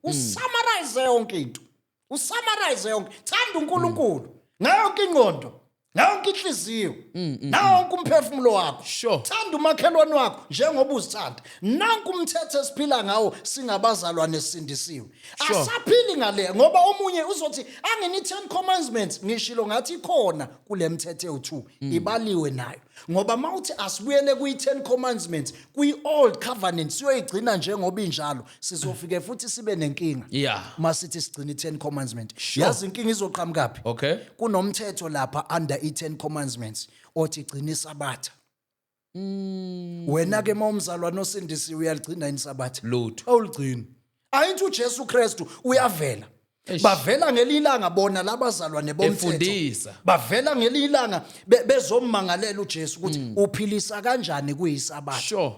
Speaker 1: Usummarize yonke into. Usummarize yonke. Thanda uNkulunkulu. Ngayonke ingqondo. Yonke inhliziyo. Nawonke umphefumulo wakho.
Speaker 2: Sure.
Speaker 1: Thanda umakhelwane wakho njengoba uzithanda. Nanku umthetho esiphila ngawo singabazalwane esindisiwe.
Speaker 2: Sure.
Speaker 1: Asaphili ngale ngoba omunye uzothi angini 10 commandments ngishilo ngathi ikhona kule mthetho ewu2 ibaliwe nayo. Ngoba mawuthi asibuyele kuyi10 commandments kuyi-old covenant siyoyigcina njengoba injalo sizofike futhi sibe nenkinga.
Speaker 2: Yeah.
Speaker 1: Masithi sigcina i10 commandments. Yazi inkinga izoqhamukapi?
Speaker 2: Okay.
Speaker 1: Kunomthetho lapha under i10 commandments othi gcina isabatha. Wena ke mawumzalwane osindisiwe uyaligcina isabatha.
Speaker 2: Lutho.
Speaker 1: Awuligcina. Ayithi uJesu Kristu uyavela. Bavela ngelilanga bona labazalwane bomthetho.
Speaker 2: Efundisa.
Speaker 1: Bavela ngelilanga bezommangalela uJesu ukuthi uphilisa kanjani kuyisabatha.
Speaker 2: Sure.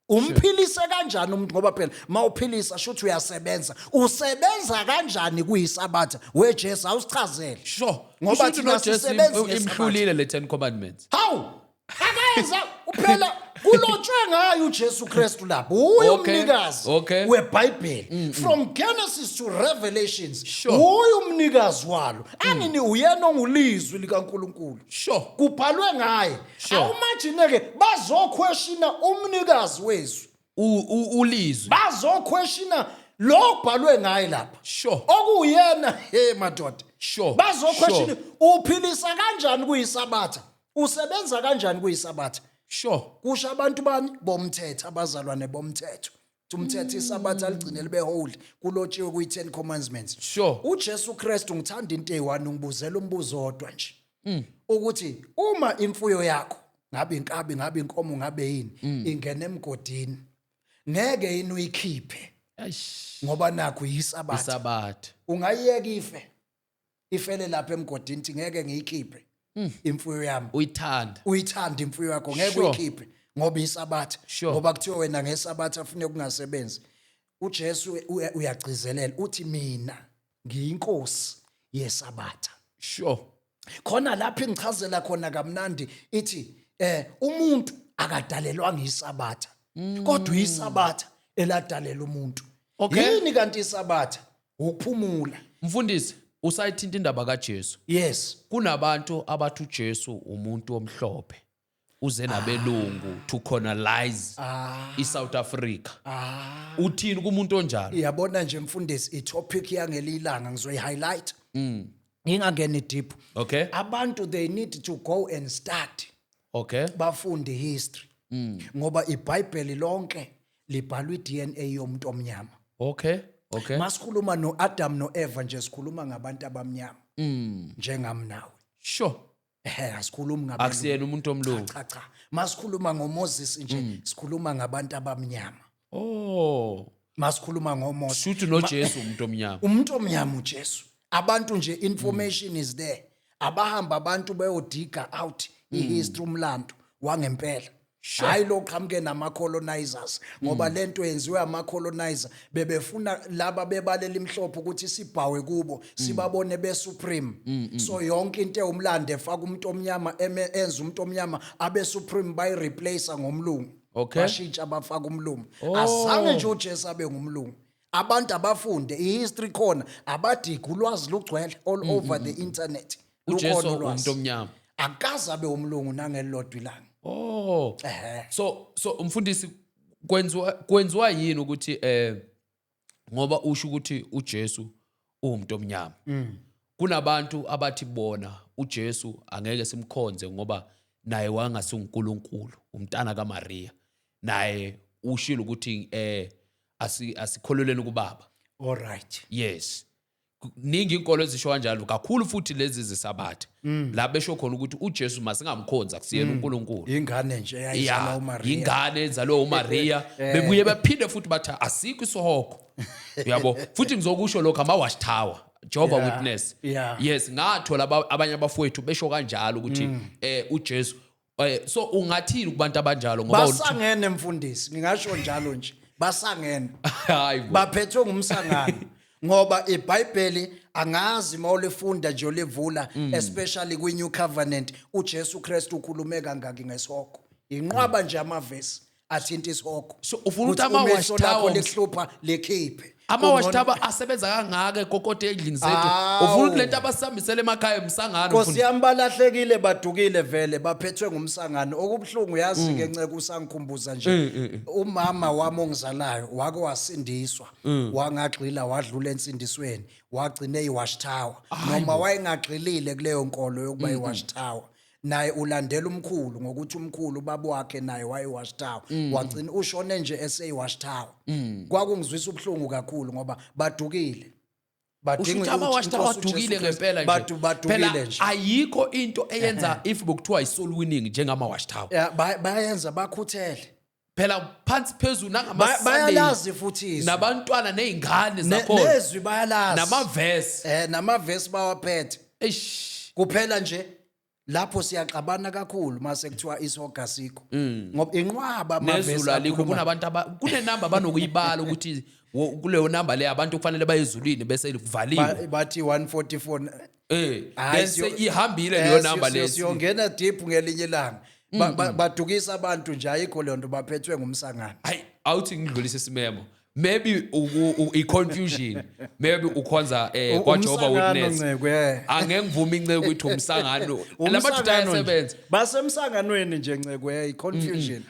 Speaker 1: Umphilise kanjani umuntu ngoba phela mawuphilisa shuthi uyasebenza. Usebenza kanjani kuyisabatha? Wejesu awusichazele.
Speaker 2: Sure.
Speaker 1: Ngoba thina sisebenza
Speaker 2: imhlulile le 10 commandments.
Speaker 1: Hawu akayenza uphela kulotshwe ngayo uJesu Kristu lapho uyo umnikazi weBhayibheli from Genesis to Revelations uyo umnikazi walo angini uyena ongulizwi likaNkuluNkulu
Speaker 2: Sure.
Speaker 1: kubhalwe ngaye awumagine ke bazoquestiona umnikazi wezwi
Speaker 2: ulizwi
Speaker 1: bazoquestiona lo kubhalwe ngaye lapha
Speaker 2: Sure.
Speaker 1: okuyena madoda
Speaker 2: Sure.
Speaker 1: bazoquestiona uphilisa kanjani kuyisabatha usebenza kanjani kuyisabatha
Speaker 2: Sure.
Speaker 1: kusho abantu bani bomthetho abazalwane bomthetho umthetho isabatha aligcine libe holy kulotshiwe kuyi10 commandments
Speaker 2: Sure.
Speaker 1: uJesu Kristu ngithanda into eyi1 ngibuzela umbuzo odwa nje ukuthi uma imfuyo yakho ngabe inkabi ngabe inkomo ngabe yini ingena emgodini ngeke yini uyikhiphe ngoba nakho yisabatha
Speaker 2: isabatha
Speaker 1: ungayiyeka ifele lapha emgodini thi ngeke ngiyikhiphe imfuyo yami uyithanda imfuyo yakho ngeke uyikhiphe ngoba isabatha ngoba kuthiwa wena ngesabatha ufune kungasebenzi uJesu uyagcizelela uthi mina ngiyinkosi yesabatha
Speaker 2: sure
Speaker 1: khona lapha engichazela khona kamnandi ithi umuntu akadalelwanga isabatha kodwa isabatha eladalela umuntu yini kanti isabatha ukuphumula
Speaker 2: mfundisi usayithinta indaba kaJesu
Speaker 1: yes
Speaker 2: kunabantu abathi uJesu umuntu omhlophe uze nabelungu to colonize iSouth Africa uthini kumuntu onjalo
Speaker 1: iyabona nje mfundisi itopic yangelilanga ngizoyi-highlight ngingangeni deep
Speaker 2: okay
Speaker 1: abantu they need to go and study
Speaker 2: okay
Speaker 1: bafunde history ngoba iBhayibheli lonke libhalwe iDNA yomuntu omnyama
Speaker 2: okay
Speaker 1: masikhuluma noAdam noEva nje sikhuluma ngabantu abamnyama njengami nawe
Speaker 2: sure
Speaker 1: asikhulumi ngabantu
Speaker 2: akusiyena umuntu omlungu
Speaker 1: cha masikhuluma ngoMoses nje sikhuluma ngabantu abamnyama masikhuluma ngoMoses
Speaker 2: shuthi noJesu
Speaker 1: umuntu omnyama uJesu abantu nje information is there abahamba abantu bayodiga out ihistory umlando wangempela hayi loqhamuke nama-colonizers ngoba lento yenziwe ama-colonizer bebefuna laba bebalela imhlophe ukuthi sibhawe kubo sibabone be-supreme so yonke into ewumlando efaka umuntu omnyama enza umuntu omnyama abe-supreme bayi-replace ngomlungu bashintsha bafaka umlungu azange nje uJesu abe ngumlungu abantu abafunde ihistory khona abadiga ulwazi lugcwele all over the internet
Speaker 2: uJesu umuntu omnyama
Speaker 1: akaze abe umlungu nangelilodwa ilanga
Speaker 2: so umfundisi kwenziwa yini ukuthi ngoba usho ukuthi uJesu umuntu omnyama kunabantu abathi bona uJesu angeke simkhonze ngoba naye wangasungulunkulu umntana kaMaria naye ushilo ukuthi asikholeleni kuBaba
Speaker 1: all right
Speaker 2: yes ningi inkolo ezisho kanjalo kakhulu futhi lezi zesabatha la besho khona ukuthi uJesu masingamkhonza kusiyena uNkulunkulu
Speaker 1: ingane nje eyayizala uMaria
Speaker 2: ingane ezalwe uMaria bebuye baphinde futhi bathi asikho isihoko yabo futhi ngizokusho lokho ama-Watch Tower Jehovah Witness yes ngathola abanye abafowethu besho kanjalo ukuthi uJesu so ungathini kubantu abanjalo ngoba
Speaker 1: basangene mfundisi ngingasho njalo nje basangene baphethwe ngumsangano ngoba iBhayibheli angazi mawulifunda nje olivula especially kwi-New Covenant uJesu Kristu ukhulume kangaki ngesihoko inqwaba nje amavesi athinta isihoko
Speaker 2: so ufuna ukuthi ama-Watch Tower
Speaker 1: lihlupha lekhiphe
Speaker 2: ama-Watch Tower asebenza kangaka ekokote endlini zethu ufuna ukuthi lento abasihambisele emakhaya emsangano
Speaker 1: Nkosi yami balahlekile badukile vele baphethwe ngumsangano okubhlungu yazi ke nceke usangikhumbuza nje umama wami ongizalayo wake wasindiswa wangagxila wadlula ensindisweni wagcina iWatch Tower noma wayengagxilile kuleyo nkolo yokuba iWatch Tower naye ulandela umkhulu ngokuthi umkhulu ubaba wakhe naye wayeWatch Tower wagcina ushone nje eseyiWatch Tower kwakungizwisa ubhlungu kakhulu ngoba badukile
Speaker 2: badinga ama-Watch Tower adukile ngempela nje
Speaker 1: badukile nje
Speaker 2: ayikho into eyenza if bekuthiwa i-soul winning njengama-Watch Tower
Speaker 1: bayenza bakhuthele
Speaker 2: phela phansi phezulu nangama-Sunday
Speaker 1: bayalazi futhi
Speaker 2: nabantwana ney'ngane zakhona
Speaker 1: nezwi bayalazi
Speaker 2: namavesi
Speaker 1: namavesi bawaphethe
Speaker 2: eish
Speaker 1: kuphela nje lapho siyaxabana kakhulu mase kuthiwa isoga sikho ngoba inqwaba amavesi
Speaker 2: nezulu alikho kunabantu kunenamba banokuyibala ukuthi kuleyo namba le abantu kufanele bayezulwini bese kuvaliwe
Speaker 1: bathi 144
Speaker 2: bese ihambile leyo namba leyo
Speaker 1: siyongena deep ngelinye ilanga badukisa abantu nje ayikho leyo nto baphethwe ngumsangano
Speaker 2: hayi awuthi ngidlulise isimemo maybe i-confusion maybe ukhonza kwaJehovah Witness angeke ngivume inceke ukuthi umsangano labantu ayasebenza
Speaker 1: basemsanganweni nje nceke i-confusion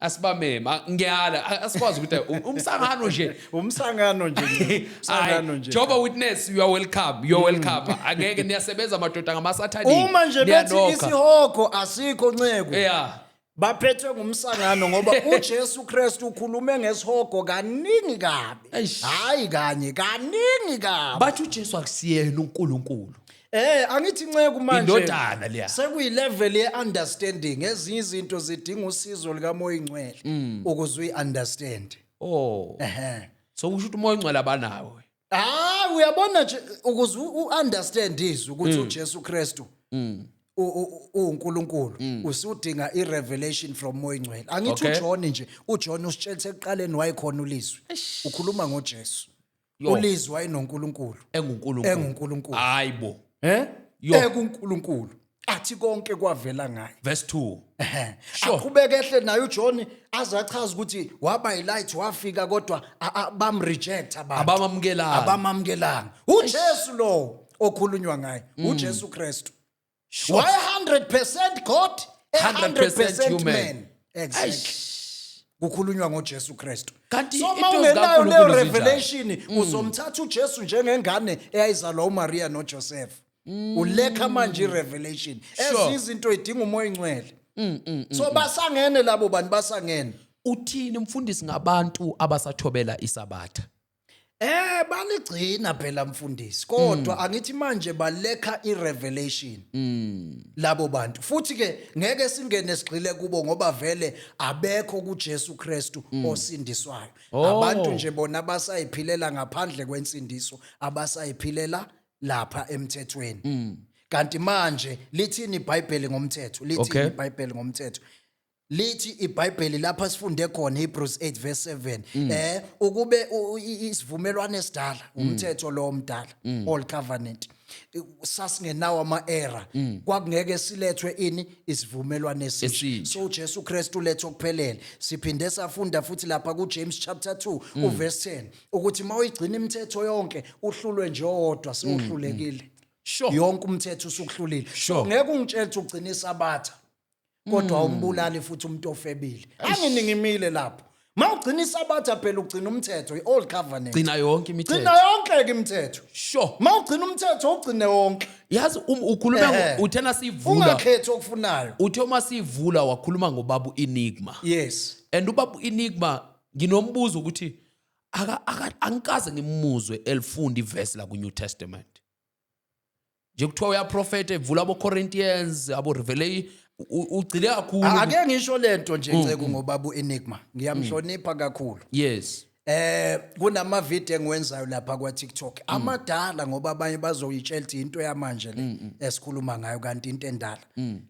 Speaker 2: asibameme ngiyala asikwazi ukuthi umsangano nje
Speaker 1: umsangano nje
Speaker 2: Jehovah Witness you are welcome angeke niyasebenza madoda ngamasathani
Speaker 1: uma nje bethi isihoko asikho nceke baphethwe ngumsangano ngoba uJesu Kristu ukhulume ngesihoko kaningi kabi hayi kanye kaningi kabi
Speaker 2: bathi uJesu akusiyena uNkulunkulu
Speaker 1: angithi nceke manje
Speaker 2: indodana leya
Speaker 1: sekuyilevel ye-understanding ezinye izinto zidinga usizo likaMoya Ingcwele ukuze uyi-understand
Speaker 2: so kusho ukuthi uMoya Ingcwele abanawe
Speaker 1: uyabona nje ukuze u-understand izwi ukuthi uJesu Kristu uNkulunkulu usudinga irevelation from Moya Ingcwele angithi uJohn nje uJohn usitshela ekuqaleni wayekhona ulizwi ukhuluma ngoJesu ulizwi wayenoNkulunkulu enguNkulunkulu
Speaker 2: hayibo
Speaker 1: ekuNkulunkulu athi konke kwavela ngaye
Speaker 2: verse 2
Speaker 1: aqhubeke ehle naye uJohn azachaza ukuthi waba yilight wafika kodwa bamreject abantu abamamukelanga uJesu lo okhulunywa ngaye uJesu Kristu why 100% God 100% man exactly kukhulunywa ngoJesu Kristu so mawungenayo leyo revelation uzomthatha uJesu njengengane eyayizalwa uMaria noJoseph ulekha manje irevelation ezizinto idinga uMoya Ingcwele so basangene labo bantu basangene
Speaker 2: uthini mfundisi ngabantu abasathobela isabatha
Speaker 1: baligcina phela mfundisi kodwa angithi manje balekha irevelation labo bantu futhi ke ngeke singene sigxile kubo ngoba vele abekho kuJesu Kristu osindiswayo abantu nje bona basayiphilela ngaphandle kwensindiso abasayiphilela lapha emthethweni kanti manje lithini iBhayibheli ngomthetho lithini iBhayibheli ngomthetho lithi iBhayibheli lapha sifunde khona Hebrews 8 verse 7 ukube isivumelwano esidala umthetho lo omdala old covenant sasingenawo ama-era kwakungeke silethwe ini isivumelwano esisha so uJesu Kristu letho kuphelele siphinde safunda futhi lapha kuJames chapter 2 uverse 10 ukuthi mawuyigcina imithetho yonke uhlulwe nje owodwa sewuhlulekile yonke umthetho usukuhlulile ngeke ungitshele ukuthi ugcina isabatha kodwa umbulali futhi umuntu ofebile anginingimile lapho mawugcina isabatha phela ugcina umthetho i-old covenant
Speaker 2: gcina yonke imithetho
Speaker 1: gcina yonke imithetho mawugcina umthetho ugcine wonke
Speaker 2: yazi ukhuluma uthena sivula
Speaker 1: ungakhethi okufunayo
Speaker 2: uthoma sivula wakhuluma ngobaba Enigma
Speaker 1: yes
Speaker 2: and ubaba Enigma nginombuzo ukuthi angikaze ngimuzwe elifunda iverse la ku New Testament. Nje kuthiwa uyaprofeta evula abo Corinthians abo Revelation ugcile kakhulu.
Speaker 1: Ake ngisho lento nje nceke ngobaba uEnigma. Ngiyamhlonipha kakhulu.
Speaker 2: Yes.
Speaker 1: Kunama video engiwenzayo lapha kwa TikTok. Amadala ngoba abanye bazoyitshela into yamanje le esikhuluma ngayo kanti into endala.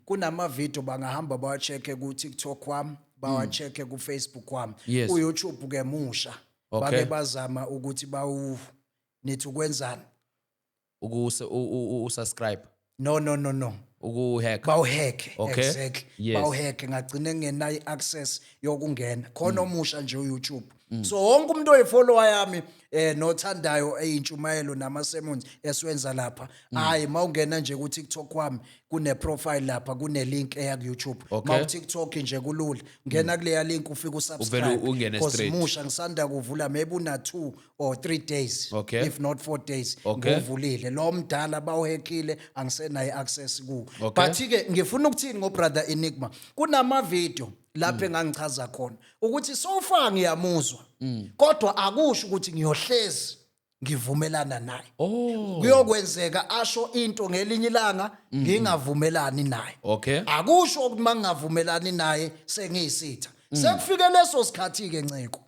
Speaker 1: Kunama video bangahamba bawa-check ku TikTok wami, bawa-check ku Facebook wami. Ku YouTube ke musha. Bake bazama ukuthi nithi ukwenzani?
Speaker 2: Subscribe.
Speaker 1: No.
Speaker 2: Ukuhack.
Speaker 1: Bawuhack.
Speaker 2: Okay.
Speaker 1: Exactly.
Speaker 2: Yes.
Speaker 1: Bawuhack ngagcina ngenayo access yokungena. Khona omusha nje uYouTube. So wonke umuntu oyifollower yami nothandayo eyintshumayelo nama-sermons esiwenza lapha hayi mawungena nje ku TikTok wami kune profile lapha kune link eya ku YouTube mawu TikTok nje kulula ngena kuleya link ufika usubscribe because musha ngisanda kuvula maybe una 2 or 3 days if not 4 days ngivulile lo mdala bawuhekile angisenayo access ku but ke ngifuna ukuthini ngo brother Enigma kunama video lapho engangichaza khona ukuthi so far ngiyamuzwa kodwa akusho ukuthi ngiyohlezi ngivumelana naye kuyokwenzeka asho into ngelinye ilanga ngingavumelani naye akusho ukuthi mangingavumelani naye sengiyisitha sekufike leso sikhathi ke nceko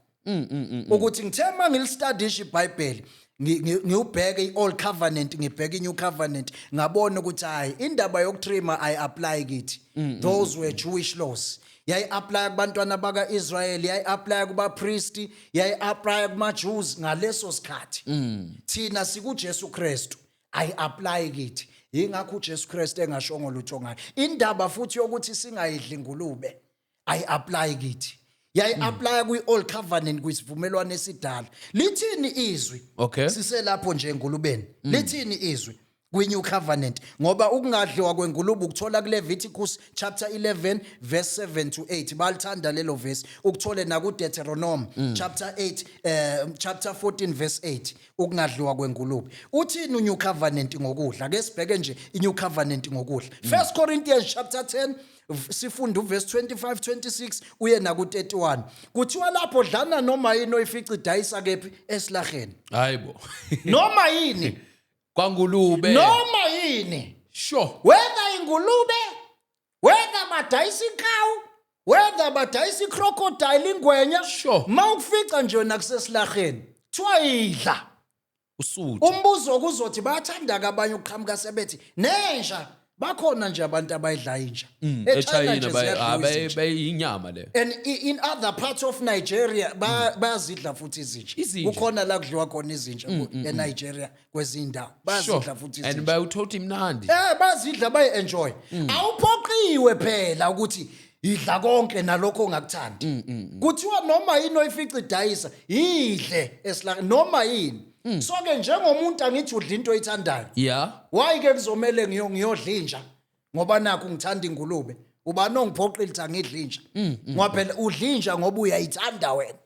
Speaker 1: ukuthi ngithe mangilistudisha iBhayibheli ngiyubheke iOld Covenant ngibheke iNew Covenant ngabona ukuthi hayi indaba yokutrima ayi-apply kithi those were Jewish laws yayi-apply kubantwana baka-Israyeli yayi-apply kubapristi yayi-apply kuma-Jews ngaleso sikhathi thina sikuJesu Kristu ayi-apply kithi yingakho uJesu Kristu engashongo lutho ngayo indaba futhi yokuthi singayidli ingulube ayi-apply kithi yayi-apply kwi-Old Covenant kwisivumelwano esidala lithini izwi siselapho nje engulubeni lithini izwi kwi-New Covenant ngoba ukungadliwa kwengulube ukuthola kuLeviticus chapter 11 verse 7 to 8 balithanda lelo verse ukuthole na kuDeuteronomy chapter 8 chapter 14 verse 8 ukungadliwa kwengulube uthini uNew Covenant ngokudla ke sibheke nje iNew Covenant ngokudla 1 Corinthians chapter 10 sifunda uverse 25 26 uye na ku31 kuthiwa lapho dlana noma yini oyifica idayisa kephi esilaheni
Speaker 2: hayibo
Speaker 1: noma yini
Speaker 2: kwangulube
Speaker 1: noma yini
Speaker 2: sure
Speaker 1: whether ingulube whether badayisa inkawu whether badayisa crocodile ingwenya
Speaker 2: sure
Speaker 1: mawukufica nje nakusesilaheni thiwa idla
Speaker 2: usuthu
Speaker 1: umbuzo kuzothi bayathanda kabanye ukuqhamuka sebethi nenja bakhona nje abantu abayidla inja
Speaker 2: eChina bayinyama le
Speaker 1: and in other parts of Nigeria bayazidla futhi izinja kukhona la kudliwa khona izinja eNigeria kwezindawo bayazidla futhi izinja
Speaker 2: and bayuthothi imnandi
Speaker 1: bazidla bayenjoy awuphoqiwe phela ukuthi idla konke nalokho ongakuthandi kuthiwa noma yini oyifica idayisa idle esila noma yini so ke njengomuntu angithi udla into oyithandayo why ke kuzomela ngiyodlinja ngoba nakho ngithanda ingulube ubani ongiphoqile ukuthi angidlinja ngoba phela udlinja ngoba uyayithanda wena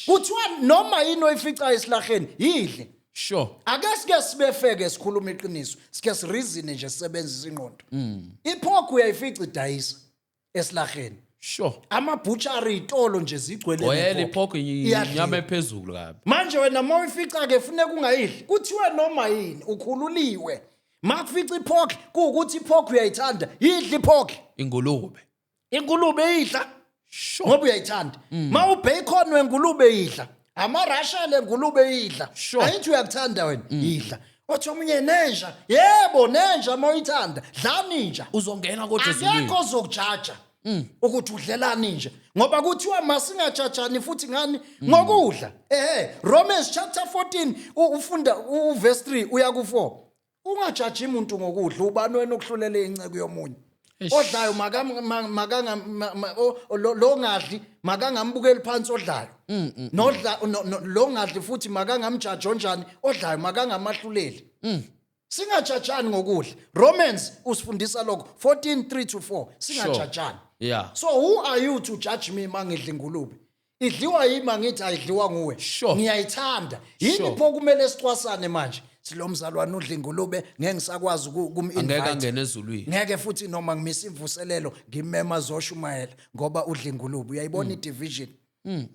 Speaker 1: kuthiwa noma yini oyifica esilaheni idle
Speaker 2: sure
Speaker 1: ake sike sibefeke sikhuluma iqiniso sike sireason nje sisebenzisa ingqondo iphokho uyayifica idayisa esilaheni
Speaker 2: sure
Speaker 1: amabutchery itolo nje zigcwele
Speaker 2: oyela iphokho inyama ephezulu kabi
Speaker 1: manje wena mawuyifica ke funeka ungayidli kuthiwe noma yini ukhululiwe makufica iphokho kuukuthi iphokho uyayithanda yidla iphokho ingulube idla
Speaker 2: sure
Speaker 1: ngoba uyayithanda mawubacon wengulube idla amarashele engulube idla ayithi uyakuthanda wena idla othi omunye nenja yebo nenja mawuyithanda dla ninja
Speaker 2: uzongena kodwa ezulwini
Speaker 1: akekho ozokujaja ukuthi udlelani nje ngoba kuthiwa masingajajani futhi ngani ngokudla Romans chapter 14 ufunda uverse 3 uya ku4 ungajaji umuntu ngokudla ubani wena okuhlulele inceke yomunye odlayo makanga lo ngadli makangambukeli phansi odlayo nodla lo ngadli futhi makangamjaji onjani odlayo makangamahluleli singajajani ngokudla Romans usifundisa lokho 14:3 to 4 singajajani so who are you to judge me mangidla ingulube idliwa yimi ngithi ayidliwa nguwe ngiyayithanda yini pho kumele sicwasane manje silomzalwane udla ingulube ngeke ngisakwazi
Speaker 2: angeke angene ezulwini
Speaker 1: ngeke futhi noma ngimisa imvuselelo ngimema zoshumayela ngoba udla ingulube uyayibona idivision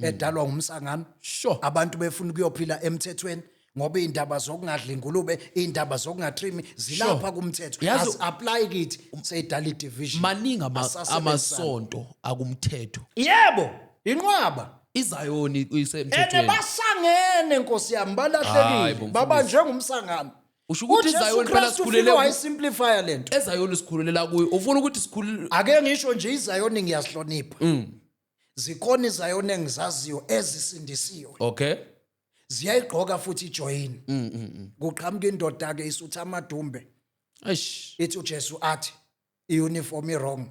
Speaker 1: edalwa ngumsangano
Speaker 2: Sure.
Speaker 1: abantu befuna ukuyophila emthethweni ngoba indaba zokungadla ingulube indaba zokungatrimi zilapha kumthetho
Speaker 2: Yazi-
Speaker 1: as apply kithi seyidala division
Speaker 2: Maningi
Speaker 1: Asasebenzisana.
Speaker 2: amasonto akumthetho.
Speaker 1: yebo inqwaba
Speaker 2: iZayoni
Speaker 1: ene
Speaker 2: isemthethweni.
Speaker 1: basangene Nkosi yami
Speaker 2: Hayi,
Speaker 1: balahlekile
Speaker 2: bomfundisi.
Speaker 1: babanjwe ngumsangano
Speaker 2: Usho ukuthi iZayoni phela sikhulele ku-
Speaker 1: simplify lento
Speaker 2: eZayoni sikhululela kuyo. Ufuna ukuthi sikhulule
Speaker 1: ake ngisho nje iZayoni ngiyahlonipha zikhona iZayoni engizaziyo ezisindisiwe
Speaker 2: okay?
Speaker 1: ziyayigqoka futhi ijoyini kuqhamuka indoda ke isutha amadumbe
Speaker 2: Eish.
Speaker 1: ithi uJesu athi iuniform wrong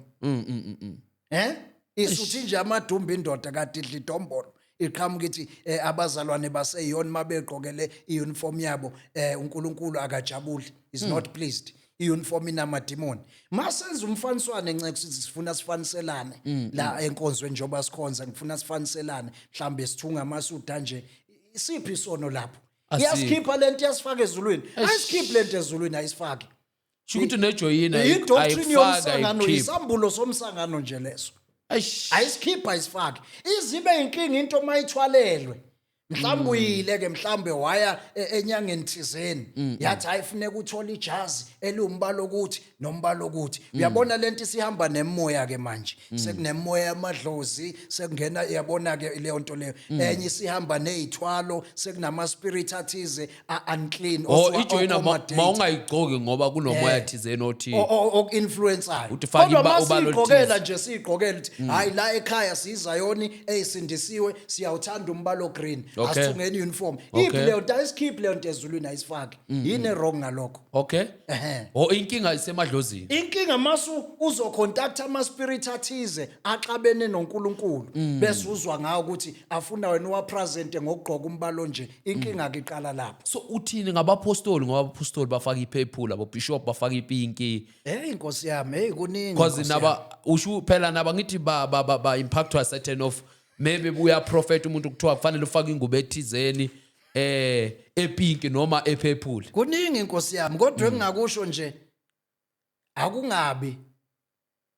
Speaker 1: isuthi nje amadumbe indoda kade idla idombolo iqhamuka ithi abazalwane baseyona mabegqokele iuniform yabo uNkulunkulu akajabuli is not pleased iuniform inamadimoni masenza umfaniswane nceke sithi sifuna sifaniselane la enkonzweni njoba sikhonza ngifuna sifaniselane mhlambe sithunga amasuda nje isiphi isono lapho
Speaker 2: Asikho.
Speaker 1: iyasikhipha lento yasifaka ezulwini ayisikhiphi lento ezulwini ayisifaki
Speaker 2: Sho ukuthi nejoyina
Speaker 1: idoctrine
Speaker 2: ayifaka
Speaker 1: yomsangano
Speaker 2: ayikhipha.
Speaker 1: isambulo somsangano nje leso
Speaker 2: Eish.
Speaker 1: ayisikhipha ayisifaki izibe inkinga into mayithwalelwe mhlawumbe uyile ke mhlawumbe waya enyangeni thizeni yathi ayifuneka uthola ijazi eliumbalo ukuthi nombalo ukuthi uyabona lento isihamba nemoya ke manje sekunemoya yamadlozi sekungena yabona ke leyo nto leyo enye isihamba nezithwalo sekunama spirit athize unclean
Speaker 2: Ijoyina mawungayigcoki ngoba kunomoya thizeni othi
Speaker 1: oku-influenceayo
Speaker 2: Uthi faka
Speaker 1: kodwa
Speaker 2: ubalo
Speaker 1: masiyigqokela nje siyigqokela ukuthi hayi la ekhaya siyizayoni eyisindisiwe siyawuthanda umbalo green
Speaker 2: Okay.
Speaker 1: asithungeni uniform
Speaker 2: Okay.
Speaker 1: iphi leyo nto ayisikhiphi leyo nto ezulwini ayisifaki yini wrong ngalokho
Speaker 2: okay?
Speaker 1: ehe
Speaker 2: Inkinga isemadlozini.
Speaker 1: inkinga masu uzocontact ama-spirit athize axabene noNkulunkulu bese uzwa ngawo ukuthi afuna wena uwapresente ngokugqoka umbalo nje inkinga ke iqala lapho
Speaker 2: So uthini ngabapostoli ngoba abapostoli bafaka iphephula abobishop bafaka ipinki
Speaker 1: Nkosi yami kuningi
Speaker 2: because
Speaker 1: Nkosi
Speaker 2: naba usho phela naba ngithi ba impact a certain of maybe buya prophet umuntu kuthiwa kufanele ufake ingubo ethizeni epinki noma ephephula.
Speaker 1: kuningi Nkosi yami kodwa engingakusho nje akungabi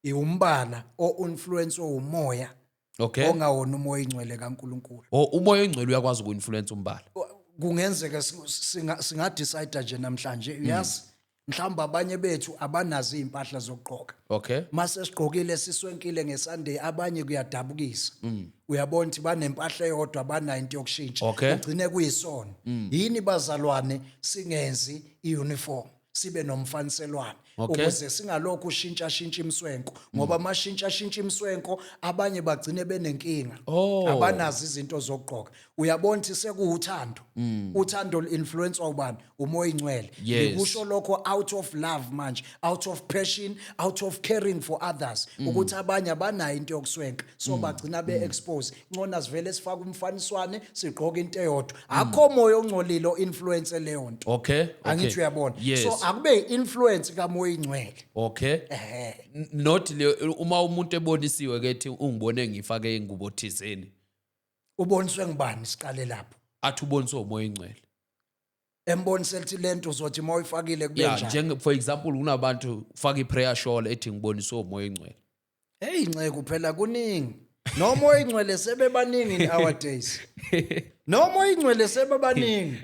Speaker 1: iumbala o-influence umoya
Speaker 2: Okay?
Speaker 1: ongawona umoya ingcwele kaNkuluNkulu
Speaker 2: Umoya engcwele uyakwazi ukuinfluence umbala.
Speaker 1: kungenzeka singadecide nje namhlanje uyazi mhlawumbe abanye bethu abanazo impahla zokugqoka
Speaker 2: Okay?
Speaker 1: mase sigqokile siswenkile ngeSunday abanye kuyadabukisa uyabona ukuthi banempahla eyodwa banayo into yokushintsha
Speaker 2: Okay.
Speaker 1: ugcine kuyisono yini bazalwane singenzi iuniform sibe nomfaniselwane
Speaker 2: Okay.
Speaker 1: ukuze singalokhu shintsha imswenko ngoba mashintsha imswenko abanye bagcine benenkinga
Speaker 2: Oh.
Speaker 1: abanazo izinto zokugqoka uyabona ukuthi sekuuthando uthando influence ubani umoya ingcwele
Speaker 2: Yes.
Speaker 1: likusho lokho out of love manje out of passion out of caring for others ukuthi abanye abanayo into yokuswenka so bagcina be-expose ncona sivele sifake umfaniswane sigqoke into eyodwa akho moya ongcolile o-influence leyo nto
Speaker 2: Okay?
Speaker 1: angithi uyabona
Speaker 2: Yes.
Speaker 1: so akube influence kamoya ingcwele
Speaker 2: Okay? Not le uma umuntu ebonisiwe kethi ungibone ngifake ingubo thizeni
Speaker 1: uboniswe ngibani siqale lapho
Speaker 2: athi uboniswe umoya engcwele.
Speaker 1: embonise lithi lento uzothi uma uyifakile kube
Speaker 2: Yeah,
Speaker 1: njani
Speaker 2: for example kunabantu ufaka iprayer shawl ethi ngiboniswe umoya engcwele.
Speaker 1: hey inceke phela kuningi noma ingcwele sebebaningi nowadays noma ingcwele sebebaningi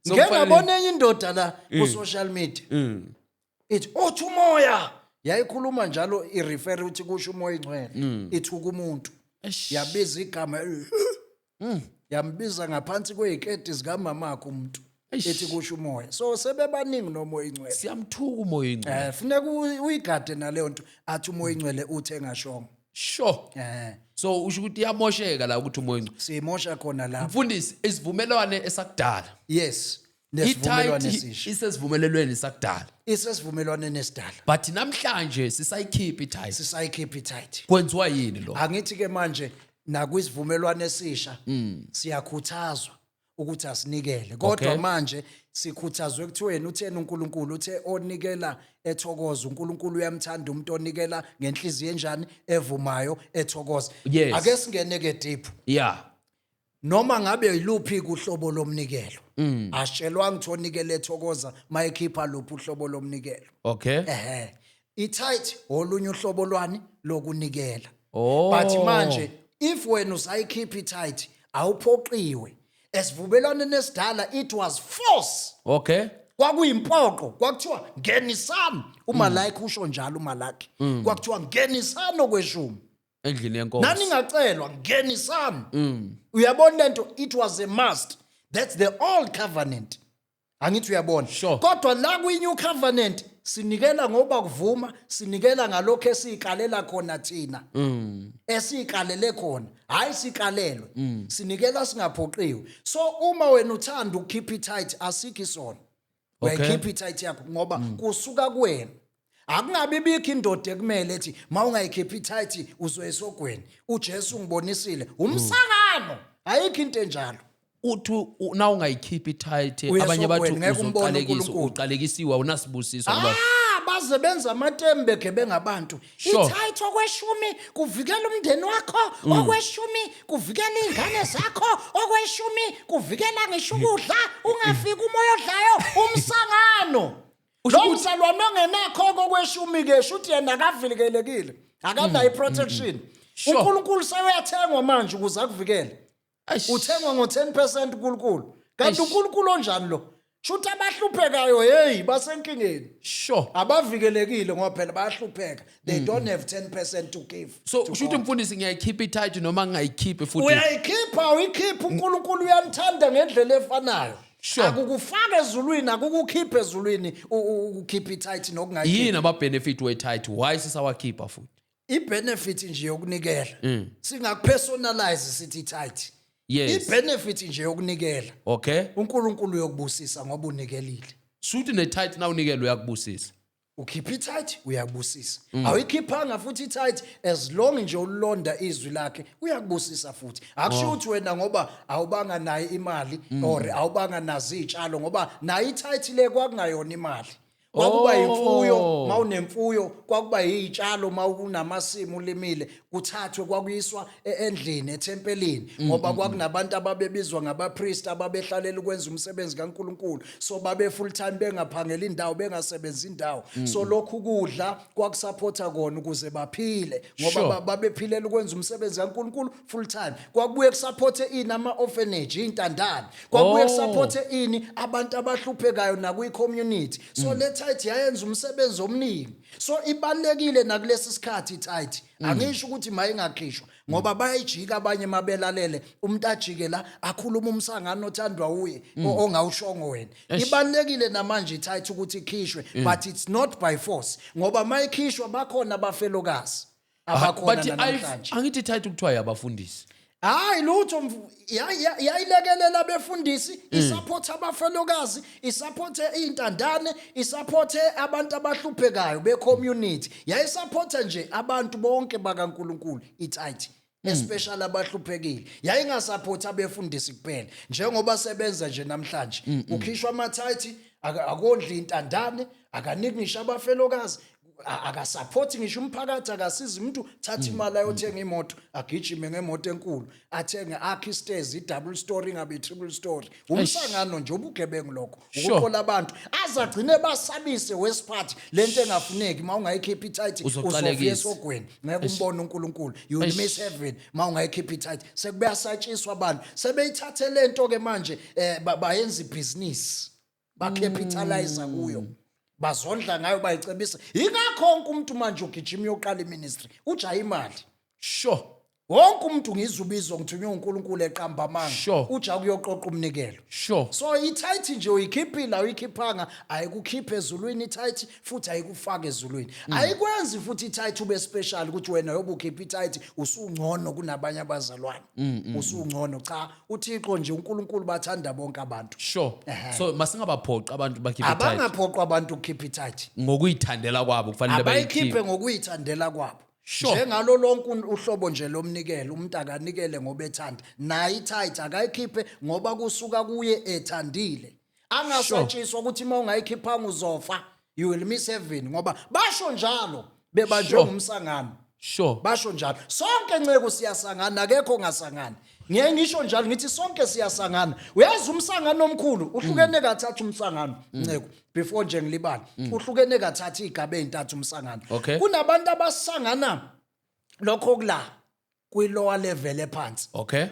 Speaker 2: So
Speaker 1: ngeke
Speaker 2: kufanele-
Speaker 1: ngabona enye indoda la ku social media ithi othi umoya yayikhuluma njalo irefer ukuthi kusho umoya ingcwele ithuka umuntu yabiza igama yambiza ngaphansi kweziketi zikamamakho umuntu ethi kusho umoya so sebebaningi nomoya ingcwele
Speaker 2: Siyamthuka umoya engcwele.
Speaker 1: funeka uyigade naleyo nto athi umoya ingcwele uthi engashongo
Speaker 2: Sure.
Speaker 1: eh
Speaker 2: So usho ukuthi iyamosheka la ukuthi umoya engcwele.
Speaker 1: siyimosha khona lapho
Speaker 2: Mfundisi isivumelwane esakudala.
Speaker 1: yes nesivumelwano
Speaker 2: Itithe
Speaker 1: esisha
Speaker 2: isesivumelelweni sakudala.
Speaker 1: isesivumelwano nesidala
Speaker 2: But namhlanje sisayikhipha itithe.
Speaker 1: sisayikhipha itithe
Speaker 2: Kwenziwa yini lo?
Speaker 1: angithi ke manje nakwisivumelwano esisha siyakhuthazwa ukuthi asinikele kodwa
Speaker 2: Okay.
Speaker 1: manje sikhuthazwe ekuthweni uthena uNkulunkulu uthe onikela ethokoza uNkulunkulu uyamthanda umuntu onikela ngenhliziyo enjani evumayo ethokoza
Speaker 2: Yes.
Speaker 1: ake singene ke deep
Speaker 2: Yeah.
Speaker 1: noma ngabe yiluphi kuhlobo lomnikelo asitshelwa ngithi onikela ethokoza mayekhipha luphi uhlobo lomnikelo
Speaker 2: Okay?
Speaker 1: itithe olunye uhlobo lwani lokunikela
Speaker 2: Oh.
Speaker 1: but manje if wena usayikhipha itight awuphoqiwe esivumelwaneni esidala it was force
Speaker 2: Okay.
Speaker 1: kwakuyimpoqo kwakuthiwa ngenisani umalike usho njalo umalaki kwakuthiwa ngenisani okweshumi
Speaker 2: Endlini yenkosi.
Speaker 1: nani ngacelwa ngenisani uyabona lento it was a must that's the old covenant angithi uyabona
Speaker 2: Sure.
Speaker 1: kodwa la kwi-new covenant sinikela ngoba kuvuma sinikela ngalokho esikalela khona thina esikalele khona hayi sikalelwe sinikela singaphoqiwe so uma wena uthanda ukukhipha itight asikho isona uyayikhipha itight yakho ngoba kusuka kuwena akungabi bikho indoda ekumele ethi mawungayikhipha itight uzoyesogweni uJesu ngibonisile umsakano ayikho into enjalo
Speaker 2: Uthu na ungayikhiphi tight abanye bathu uqalekisiwa unasibusiso ngoba
Speaker 1: baze benza amatembe gebengabantu itight okweshumi kuvikela umndeni wakho okweshumi kuvikela izingane zakho okweshumi kuvikela ngisho ukudla ungafiki umoya odlayo umsangano lo msalwane ongenakho okweshumi ke shuthi yena akavikelekile akanayo protection uNkulunkulu seyathengwa manje ukuze akuvikele uthengwa ngo10% uNkulunkulu kanti uNkulunkulu onjani lo shuthi abahluphekayo hey basenkingeni
Speaker 2: sure
Speaker 1: abavikelekile ngoba phela bayahlupheka they don't have 10% to give
Speaker 2: so shuthi mfundisi ngiyayikhipha tight noma ngingayikhiphi futhi
Speaker 1: uyayikhipha uyikhipha uNkulunkulu uyanithanda ngendlela efanayo akukufaka ezulwini akukukhipha ezulwini ukukhipha tight nokungayikhipha
Speaker 2: yini ama benefit we tight why sisawakhipha futhi
Speaker 1: ibenefit nje yokunikela singakupersonalize sithi tight
Speaker 2: yes
Speaker 1: ibenefit nje yokunikela
Speaker 2: okay
Speaker 1: uNkulunkulu uyokubusisa ngoba unikelile
Speaker 2: shuthi ne tight na unikele uyakubusisa
Speaker 1: ukhipha itight uyakubusisa awuyikhiphanga futhi itight as long nje ulonda izwi lakhe uyakubusisa futhi akusho ukuthi wena ngoba awubanga nayo imali or awubanga nazo izitshalo ngoba nayo itight le kwakungayona imali kwakuba imfuyo mawunemfuyo kwakuba izitshalo mawunamasimu limile kuthathwe kwakuyiswa endlini ethempelini ngoba kwakunabantu ababebizwa ngabapriest ababehlalela ukwenza umsebenzi kaNkuluNkulu so babe full time bengaphangela indawo bengasebenzi indawo so lokhu kudla kwakusupporta kona ukuze baphile ngoba babephilela ukwenza umsebenzi kaNkuluNkulu full time kwakubuye kusupporte ini ama orphanage intandane kwakubuye kusupporte ini abantu abahluphekayo nakuyi community so letha tight yayenza umsebenzi omningi so ibalekile nakulesi sikhathi tight angisho ukuthi mayingakhishwa ngoba bayijika abanye mabelalele umuntu ajike la akhuluma umsangano othandwa uye ongawushongo wena ibalekile namanje tight ukuthi ikhishwe but it's not by force ngoba mayikhishwa bakhona abafelokazi abakhona namhlanje
Speaker 2: angithi tight ukuthiwa yabafundisi
Speaker 1: hayi lutho yayilekelela abefundisi isupport abafelokazi isupport izintandane isupport abantu abahluphekayo becommunity yayisupporta nje abantu bonke bakaNkuluNkulu itight especially abahluphekile yayingasupport abefundisi kuphela njengoba sebenza nje namhlanje ukhishwa amathight akondli intandane akaniki ngisho abafelokazi akasupport ngisho umphakathi akasiza umuntu thatha imali ayothenga imoto agijime ngemoto enkulu athenge akhi stairs i-double story ngabe i-triple story umsangano nje ubugebengu lokho ukuqola abantu azagcine basabise wesiphathi lento engafuneki mawungayikhipha itight uzofika esogweni ngeke umbone uNkulunkulu you will miss heaven mawungayikhipha itight sekubayasatshiswa abantu sebeyithathe lento ke manje bayenza ibusiness bacapitalize kuyo bazondla ngayo bayicebisa ingakho wonke umuntu manje ugijima uyoqala iministry ujaye imali
Speaker 2: sure
Speaker 1: wonke umuntu ngizubizwa ngithunywe uNkulunkulu eqamba amanga uja kuyoqoqa umnikelo
Speaker 2: sure
Speaker 1: so itight nje uyikhiphila uyikhiphanga ayikukhiphe ezulwini itight futhi ayikufaka ezulwini ayikwenzi futhi itight ube special ukuthi wena yobukhipha itight usungcono kunabanye abazalwane usungcono cha uThixo nje uNkulunkulu bathanda bonke abantu
Speaker 2: sure so masingabaphoqa abantu bakhipha itight
Speaker 1: abangaphoqa abantu ukukhipha itight
Speaker 2: ngokuyithandela kwabo kufanele
Speaker 1: bayikhiphe ngokuyithandela kwabo njengalo lonke uhlobo nje lomnikelo umuntu akanikele ngoba ethanda nayi itight akayikhiphe ngoba kusuka kuye ethandile angasatshiswa ukuthi mawungayikhiphanga uzofa you will miss heaven ngoba basho njalo bebanjwe ngumsangano basho njalo sonke nceke siyasangana akekho ongasangani ngeke ngisho njalo ngithi sonke siyasangana uyazi umsangano omkhulu uhlukene kathathu umsangano nceke before nje ngilibala uhlukene kathathu igaba ezintathu umsangano kunabantu abasangana lokho kula kwi-lower level ephansi.
Speaker 2: Okay.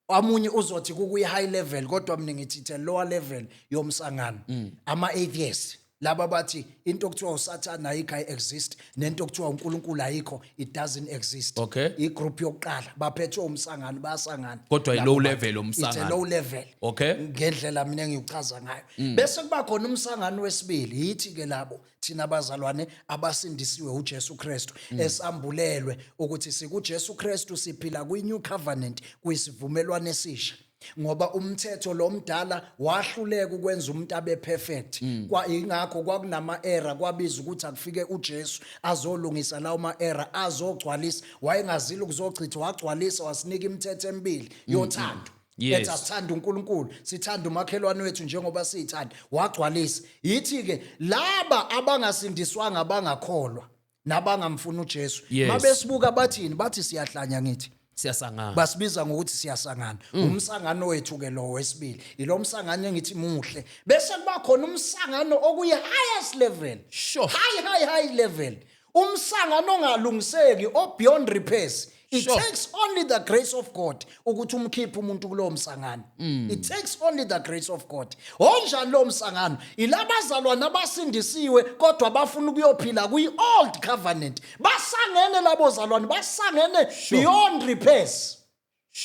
Speaker 1: Amunye uzothi kukuyi high level kodwa mina ngithi lower level yomsangano. Ama-atheists laba bathi into okuthiwa uSathane ayikho exist nento okuthiwa uNkulunkulu ayikho it doesn't exist.
Speaker 2: Okay.
Speaker 1: Igroup yokuqala baphethwe umsangano bayasangana.
Speaker 2: Kodwa i-low level
Speaker 1: It's
Speaker 2: umsangano.
Speaker 1: a low level.
Speaker 2: Okay.
Speaker 1: Ngendlela mina ngikuchaza ngayo. Bese kuba khona umsangano wesibili yithi ke labo thina abazalwane abasindisiwe uJesu Kristu esambulelwe ukuthi sikuJesu Kristu siphila kwi-new covenant kuyisivumelwano esisha. Ngoba umthetho lo mdala wahluleka ukwenza umuntu abe perfect ingakho kwakunama error kwabiza ukuthi akufike uJesu azolungisa lawo ma error azogcwalisa wayengazile ukuzochitha wagcwalisa wasinika imithetho emibili yothando.
Speaker 2: Yes.
Speaker 1: Ethi asithanda uNkulunkulu sithanda umakhelwane wethu njengoba siyithanda wagcwalisa yithi ke laba abangasindiswanga abangakholwa nabangamfuna uJesu
Speaker 2: Yes.
Speaker 1: mabesibuka bathini bathi siyahlanya ngithi
Speaker 2: Siyasangana.
Speaker 1: basibiza ngokuthi siyasangana. Umsangano wethu ke lo wesibili ilo msangano engithi muhle bese kuba khona umsangano okuyi highest level.
Speaker 2: Sure.
Speaker 1: High level umsangano ongalungiseki o beyond repairs. It
Speaker 2: Sure.
Speaker 1: takes only the grace of God ukuthi umkhiphe umuntu kulowo msangano. It takes only the grace of God. Onjani lo msangano ilabazalwana abasindisiwe kodwa bafuna ukuyophila kwi-old covenant. Basangene labo zalwane basangene beyond repairs.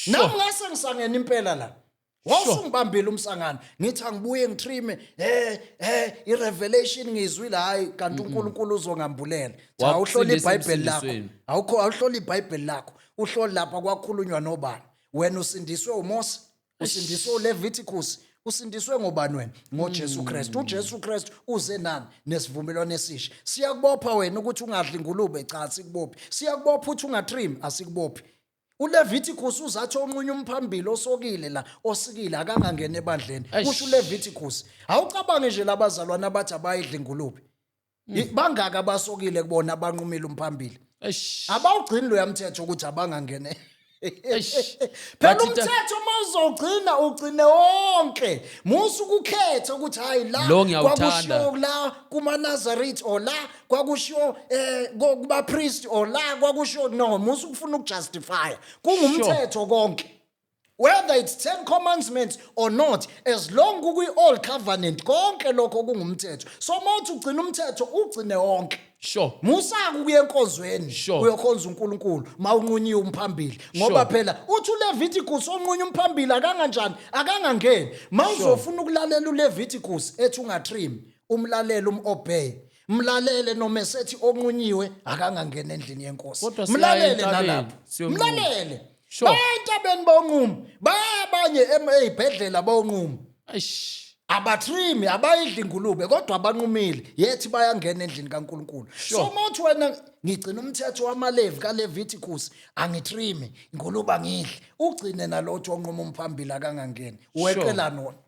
Speaker 1: Nami ngase ngisangena impela la. Wasungibambile umsangano ngithi angibuye ngitrime irevelation ngizwile hayi kanti uNkulunkulu uzongambulela. Cha uhlola iBhayibheli lakho. Awuhlola iBhayibheli lakho. Uhloli lapha kwakhulunywa nobani. Wena usindiswe uMose, usindiswe uLeviticus, usindiswe ngobani wena? NgoJesu Kristu. uJesu Kristu uze nani nesivumelwano esisha. Siyakubopha wena ukuthi ungadli ingulube cha sikubophi. Siyakubopha ukuthi ungatrim asikubophi. uLeviticus uzathi onqunye umphambili osokile la osikile akangangena ebandleni. Kusho uLeviticus. Awucabange nje labazalwana abathi abayidla ingulube. Bangaka abasokile kubona abanqumile umphambili. Abawugcini lo yamthetho ukuthi abangangene. Phela umthetho mawuzogcina ugcine wonke. Musu ukukhetha ukuthi hayi la kwakushiwo la kuma Nazareth or la kwakushiwo kuba priest or la kwakushiwo no musu ukufuna ukujustify. Kungumthetho konke. Whether it's 10 commandments or not, as long kukwi old covenant konke lokho kungumthetho. So mawuthi ugcina umthetho ugcine wonke.
Speaker 2: Sure.
Speaker 1: Musaku kuye enkonzweni uyokhonza uNkulunkulu mawunqunyiwe umphambili ngoba phela uthi uLeviticus onqunye umphambili akanganjani akangangeni mawuzofuna ukulalela uLeviticus ethi ungatrim umlalele umobey mlalele noma esethi onqunyiwe akangangena endlini yenkosi mlalele nalapho mlalele bayintabeni bonquma bayabanye ezibhedlela bonquma abatrimi abayidla ingulube kodwa abanqumile yethi bayangena endlini kaNkulunkulu. So mawuthi wena ngigcina umthetho wamaLevi kaLeviticus angitrimi ingulube angidli ugcine nalotho onquma umphambili akangangeni uweqela nona.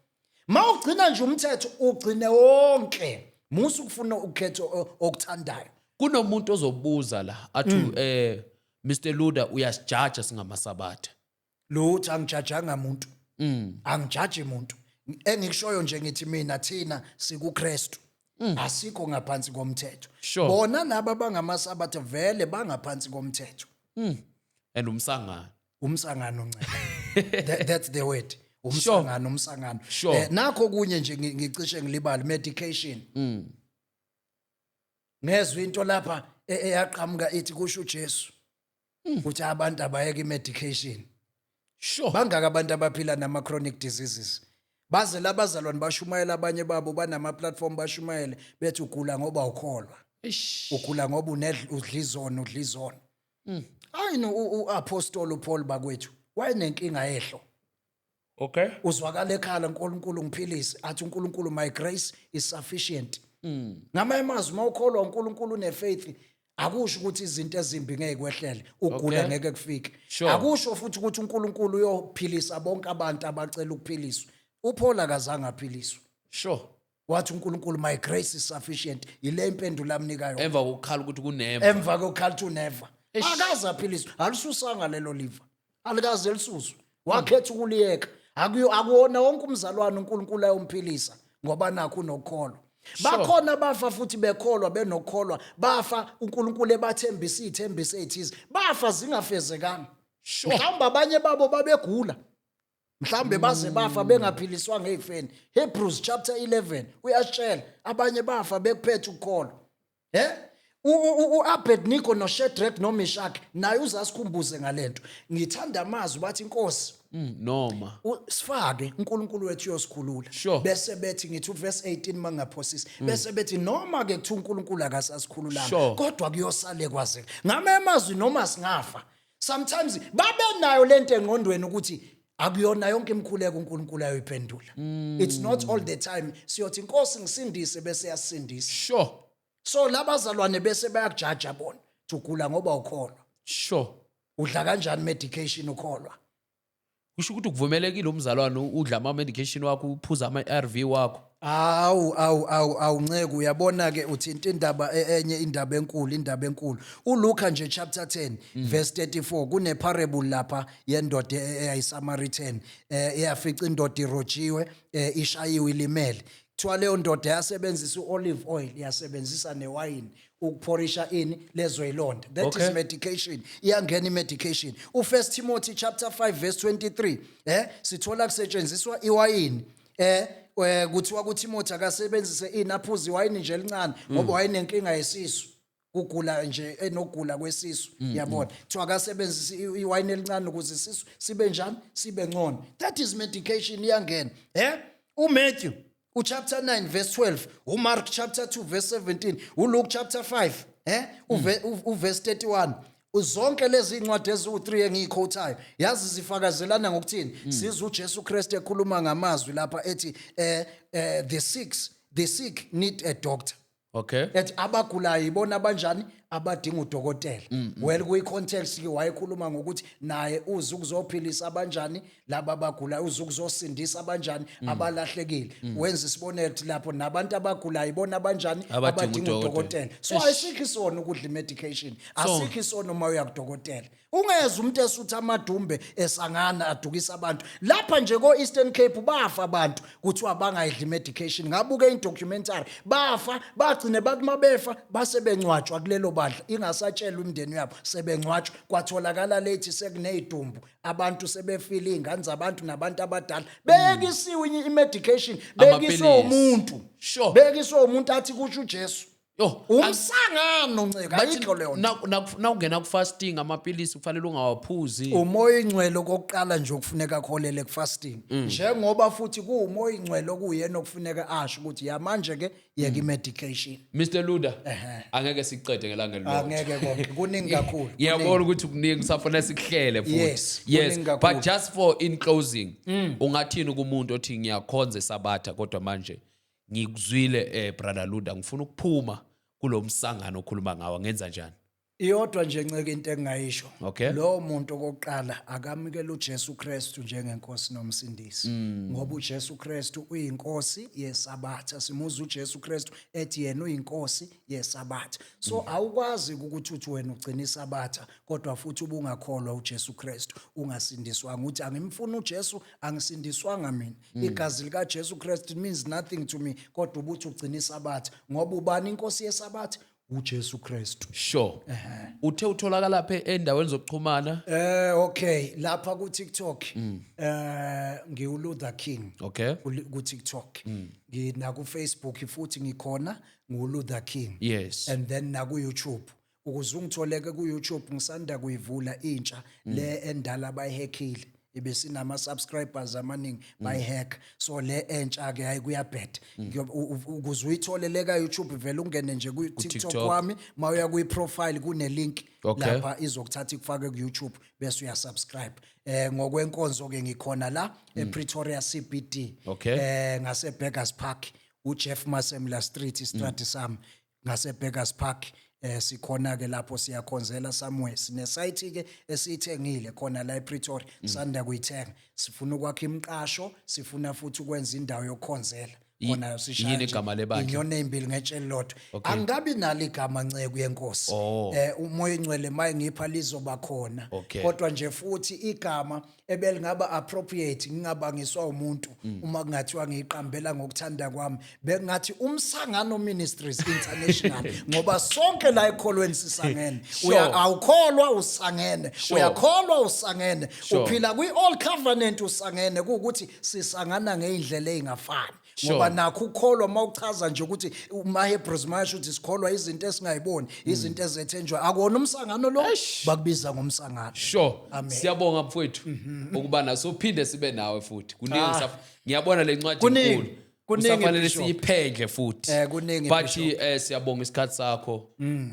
Speaker 1: Mawugcina nje umthetho ugcine wonke musu ukufuna ukukhetha okuthandayo.
Speaker 2: Kunomuntu ozobuza la athi Mr Luda uyasijaja singamasabatha.
Speaker 1: Lutho angijajanga umuntu. Angijaji umuntu. Engikushoyo nje ngithi mina thina sikuKristu asikho ngaphansi komthetho. Bona laba bangamasabatha vele bangaphansi komthetho.
Speaker 2: And umsangano
Speaker 1: ncane. That's the word. Umsangano. Nakho kunye nje ngicishe ngilibala medication. Ngezwe into lapha eyaqhamuka ethi kusho uJesu ukuthi abantu abayeke imedication. Bangaka abantu abaphila nama chronic diseases. Baze labazalwane bashumayela abanye babo banama platform bashumayele bethi ugula ngoba ukholwa. Ugula ngoba udlizono. Ayino uApostle Paul bakwethu wayenenkinga yehlo.
Speaker 2: Okay.
Speaker 1: Uzwakala ekhala uNkulunkulu ngiphilise athi uNkulunkulu my grace is sufficient. Ngamanye amazwi mawukholwa uNkulunkulu unefaith akusho ukuthi izinto ezimbi ngeke kwehlele ugula ngeke kufike. Akusho futhi ukuthi uNkulunkulu uyophilisa bonke abantu abacela ukuphiliswa. uPaul akazange aphiliswe. Wathi uNkulunkulu my grace is sufficient. Ile impendulo amnikayo.
Speaker 2: Emva kokukhala ukuthi kunever.
Speaker 1: Emva kokukhala ukuthi never. Akaze aphiliswe. Alisusanga lelo liva. Alikaze lisuswe. Wakhetha ukuliyeka. Akuwona wonke umzalwane uNkulunkulu ayomphilisa ngoba nakho unokholwa. Bakhona bafa futhi bekholwa benokholwa bafa uNkulunkulu ebathembisa izithembiso ezithize bafa zingafezekanga.
Speaker 2: Sure.
Speaker 1: mhlawumbe abanye babo babegula mhlawumbe baze bafa bengaphiliswa ngezifeni. Hebrews chapter 11 uyashela abanye bafa bekuphethe ukukholwa. U-Abednego noShadrach noMeshach naye uzasikhumbuze ngalento. Ngithanda amazwi bathi inkosi
Speaker 2: noma
Speaker 1: sifake uNkulunkulu wethu uyosikhulula.
Speaker 2: Sure.
Speaker 1: Bese bethi ngithi uverse 18 mangaphosisi. Bese bethi noma ke kuthiwa uNkulunkulu akasasikhululanga
Speaker 2: Sure.
Speaker 1: kodwa kuyosale kwazeke. Ngame amazwi noma singafa. Sometimes babe nayo lento engqondweni ukuthi akuyona yonke imkhuleko uNkulunkulu ayiphendula. It's not all the time. Siyothi inkosi ngisindise bese yasindisa.
Speaker 2: sure
Speaker 1: So labazalwane bese bayakujaja bona. Ugula ngoba ukholwa.
Speaker 2: sure
Speaker 1: Udla kanjani medication ukholwa?
Speaker 2: kusho ukuthi kuvumelekile umzalwane udla ama medication wakho uphuza ama ARV wakho.
Speaker 1: Awu nceke uyabona ke uthinta indaba enye indaba enkulu. uLuka nje chapter 10 verse 34 kune parable lapha yendoda eyayiSamaritan eyafica indoda irojiwe ishayiwe ilimele. Kuthiwa leyo ndoda yasebenzisa uolive oil yasebenzisa newayini ukuphorisha ini lezo ilonda. That
Speaker 2: Okay.
Speaker 1: is medication. Iyangena imedication. U1 Timothy chapter 5 verse 23 sithola kusetshenziswa iwayini kuthiwa kuTimothy akasebenzise inaphuzi iwayini nje elincane ngoba wayinenkinga yesisu kugula nje enogula kwesisu yabona kuthiwa akasebenzise iwayini elincane ukuze isisu sibe njani sibe ngcono. That is medication iyangena. uMatthew chapter 9 verse 12, uMark chapter 2 verse 17, uLuke chapter 5 uverse 31. Zonke lezi incwadi eziwu3 engiyikhothayo yazi zifakazelana ngokuthini siza uJesu Kristu ekhuluma ngamazwi lapha ethi the sick need a doctor.
Speaker 2: Okay.
Speaker 1: Ethi abagulayo ibona abanjani abadinga udokotela. Well kuyi context ke wayekhuluma ngokuthi naye uze ukuzophilisa abanjani laba abagulayo uze ukuzosindisa abanjani abalahlekile. Wenza isibonelo lapho nabantu abagulayo ibona abanjani abadinga udokotela. So asikho isona ukudla medication. Asikho isona uma uya kudokotela. Ungeza umuntu esutha amadumbe esangana adukisa abantu. Lapha nje ko Eastern Cape bafa abantu kuthiwa bangayidli medication. Ngabuke idocumentary bafa bagcine bathi mabefa base bencwatshwa kulelo badla ingasatshelwa umndeni yabo sebengcwatshwa kwatholakala lethi sekunezidumbu abantu sebefile ingane zabantu nabantu abadala bekisiwe imedication bekiswe umuntu.
Speaker 2: Sure.
Speaker 1: Bekiswe umuntu athi kusho uJesu.
Speaker 2: Yo,
Speaker 1: Umsangano nceke ayikho leyo nto.
Speaker 2: na ungena ku fasting amapilisi kufanele ungawaphuzi.
Speaker 1: Umoya ingcwele kokuqala nje okufuneka akholele ku fasting. Njengoba futhi kuumoya ingcwele okuyena okufuneka asho ukuthi yamanje ke yeka imedication.
Speaker 2: Mr Luda angeke siqede ngelanga elilodwa.
Speaker 1: Angeke konke kuningi kakhulu.
Speaker 2: Ngiyabona ukuthi kuningi safanele sikuhlele futhi.
Speaker 1: Yes,
Speaker 2: Yes,
Speaker 1: kuningi kakhulu.
Speaker 2: but just for in closing ungathini kumuntu othi ngiyakhonza esabatha kodwa manje ngikuzwile brother Luda ngifuna ukuphuma kulomsangano okhuluma ngawo ngenza njani?
Speaker 1: Iyodwa nje nceke into engayisho.
Speaker 2: Okay.
Speaker 1: Lo muntu okokuqala akamukela uJesu Kristu njengenkosi nomsindisi. Ngoba uJesu Kristu uyinkosi yesabatha. Simuza uJesu Kristu ethi yena uyinkosi yesabatha. So awukwazi ukuthi uthi wena ugcina isabatha kodwa futhi ubungakholwa uJesu Kristu ungasindiswanga uthi angimfuni uJesu angisindiswanga mina. Igazi lika Jesu Kristu means nothing to me kodwa ubuthi ugcina isabatha ngoba ubani inkosi yesabatha uJesu Kristu.
Speaker 2: Sure. Uthe utholakala phe endaweni zokuxhumana?
Speaker 1: Okay, lapha ku TikTok ngiuLuther King.
Speaker 2: Okay.
Speaker 1: Ku TikTok. Ngina ku Facebook futhi ngikhona nguLuther King.
Speaker 2: Yes.
Speaker 1: And then na ku YouTube. Ukuze ungitholeke ku YouTube ngisanda kuyivula intsha le endala bayihekile. Ibe sinama subscribers amaningi bayihack. So le entsha ke hayi kuyabheda. Ukuze uyitholele ka YouTube vele ungene nje ku TikTok kwami mawuya ku profile kune link lapha izokuthatha ikufake ku YouTube bese uya subscribe. Ngokwenkonzo ke ngikhona la ePretoria CBD. Ngase Beggars Park uJeff Masemla Street istrati sami ngase Beggars Park. Sikhona ke lapho siyakhonzela somewhere sine site ke esithengile khona la ePretoria sanda kuyithenga sifuna ukwakha imiqasho sifuna futhi ukwenza indawo yokukhonzela khona
Speaker 2: yini
Speaker 1: sishaya
Speaker 2: igama lebandla?
Speaker 1: inyoni ezimbili ngetsheli lodwa angabi nalo igama Nceku yenkosi umoya ingcwele maye ngipha lizoba khona
Speaker 2: Okay.
Speaker 1: kodwa nje futhi igama ebelingaba appropriate ngingabangiswa umuntu uma kungathiwa ngiqambela ngokuthanda kwami bengathi umsangano ministries international ngoba sonke la ekholweni sisangene awukholwa usangene uyakholwa usangene uphila kwi all covenant usangene ukuthi sisangana ngeindlela ezingafani ngoba nakho ukholwa mawuchaza nje ukuthi umaHebrews mayasho ukuthi sikholwa izinto esingayiboni izinto ezethenjwa akona umsangano lo bakubiza ngomsangano
Speaker 2: siyabonga mfowethu ukuba nasophinde sibe nawe futhi kuningi ngiyabona lencwadi enkulu kufanele siyiphendle futhi but siyabonga isikhathi sakho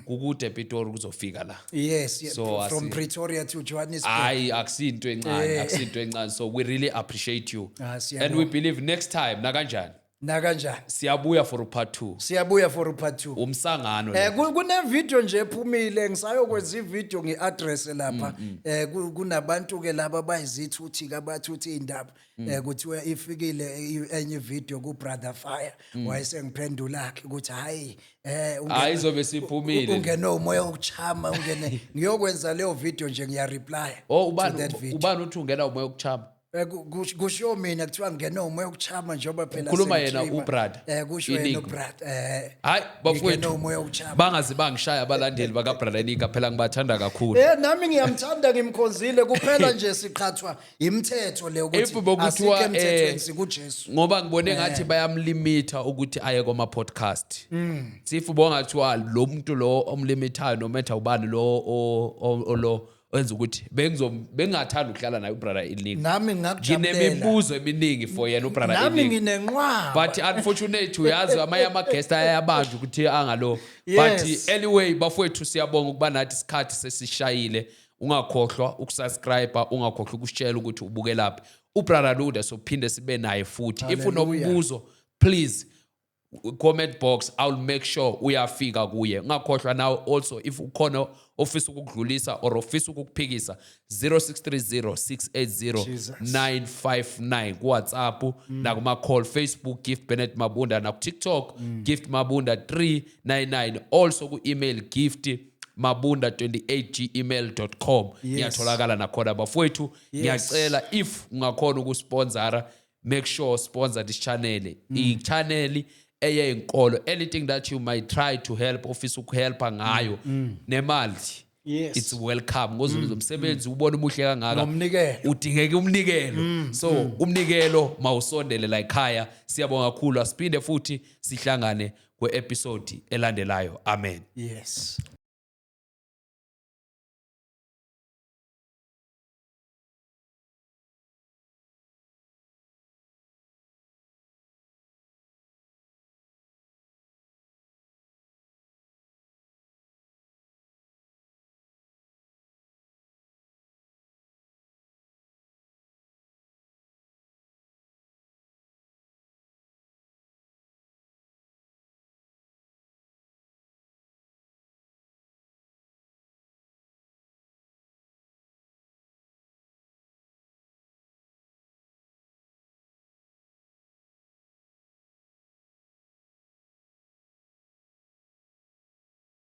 Speaker 2: kukude ePitori kuzofika la
Speaker 1: yes from Pretoria to Johannesburg
Speaker 2: hayi akusinto encane so we really appreciate you and we believe next time na kanjani siyabuya for part 2 umsangano
Speaker 1: kune video nje ephumile ngisayokwenza ivideo ngiaddress lapha kunabantu ke laba bayizithuthi kabathuthi indaba kuthiwa ifikile enye video ku brother Fire wayesengiphendula ke ukuthi hayi
Speaker 2: izobe siphumile
Speaker 1: ungena umoya ukuchama ungene ngiyokwenza leyo video nje ngiya reply
Speaker 2: ubani uthi ungena umoya ukuchama
Speaker 1: kusho mina kuthiwa ngene umoya ukuchama njengoba phela
Speaker 2: ukhuluma yena ubrother
Speaker 1: kusho yena ubrother
Speaker 2: hayi bafowethu
Speaker 1: umoya ukuchama
Speaker 2: bangazi bangishaya abalandeli baka brother Inika phela ngibathanda kakhulu
Speaker 1: nami ngiyamthanda ngimkhonzile kuphela nje siqhathwa imithetho le ukuthi
Speaker 2: asike
Speaker 1: emthethweni sikuJesu
Speaker 2: ngoba ngibone ngathi bayamlimita ukuthi aye kuma podcast sifu bongathiwa lo muntu lo omlimitayo nometha ubani lo wenza ukuthi bengathanda ukuhlala naye ubrother Inika
Speaker 1: nami ngakujabulela
Speaker 2: nginemibuzo eminingi for yena ubrother Inika
Speaker 1: nami nginenqwaba
Speaker 2: but unfortunately uyazi ama guest ayabanje ukuthi angalo but anyway bafowethu siyabonga ukuba nathi isikhathi sesishayile ungakhohlwa ukusubscribe ungakhohlwa ukushare ukuthi ubukelaphi ubrother Luda sophinde sibe naye futhi if unombuzo please comment box I'll make sure uyafika kuye ungakhohlwa now also if ukhona office ukudlulisa or office ukukuphikisa 0630680959 ku WhatsApp na kuma call Facebook Gift Bennett Mabunda na ku TikTok Gift Mabunda 399 also ku email giftmabunda28@gmail.com ngiyatholakala nakhona bafowethu ngiyacela if ungakhona ukusponsora make sure sponsor this channel i-channel eyenkolo anything that you might try to help office ukuhelpa ngayo nemali it's welcome ngozulu zomsebenzi ubona umuhle kangaka udingeka umnikelo so umnikelo mawusondele la ekhaya siyabonga kakhulu asiphinde futhi sihlangane kwe episode elandelayo amen.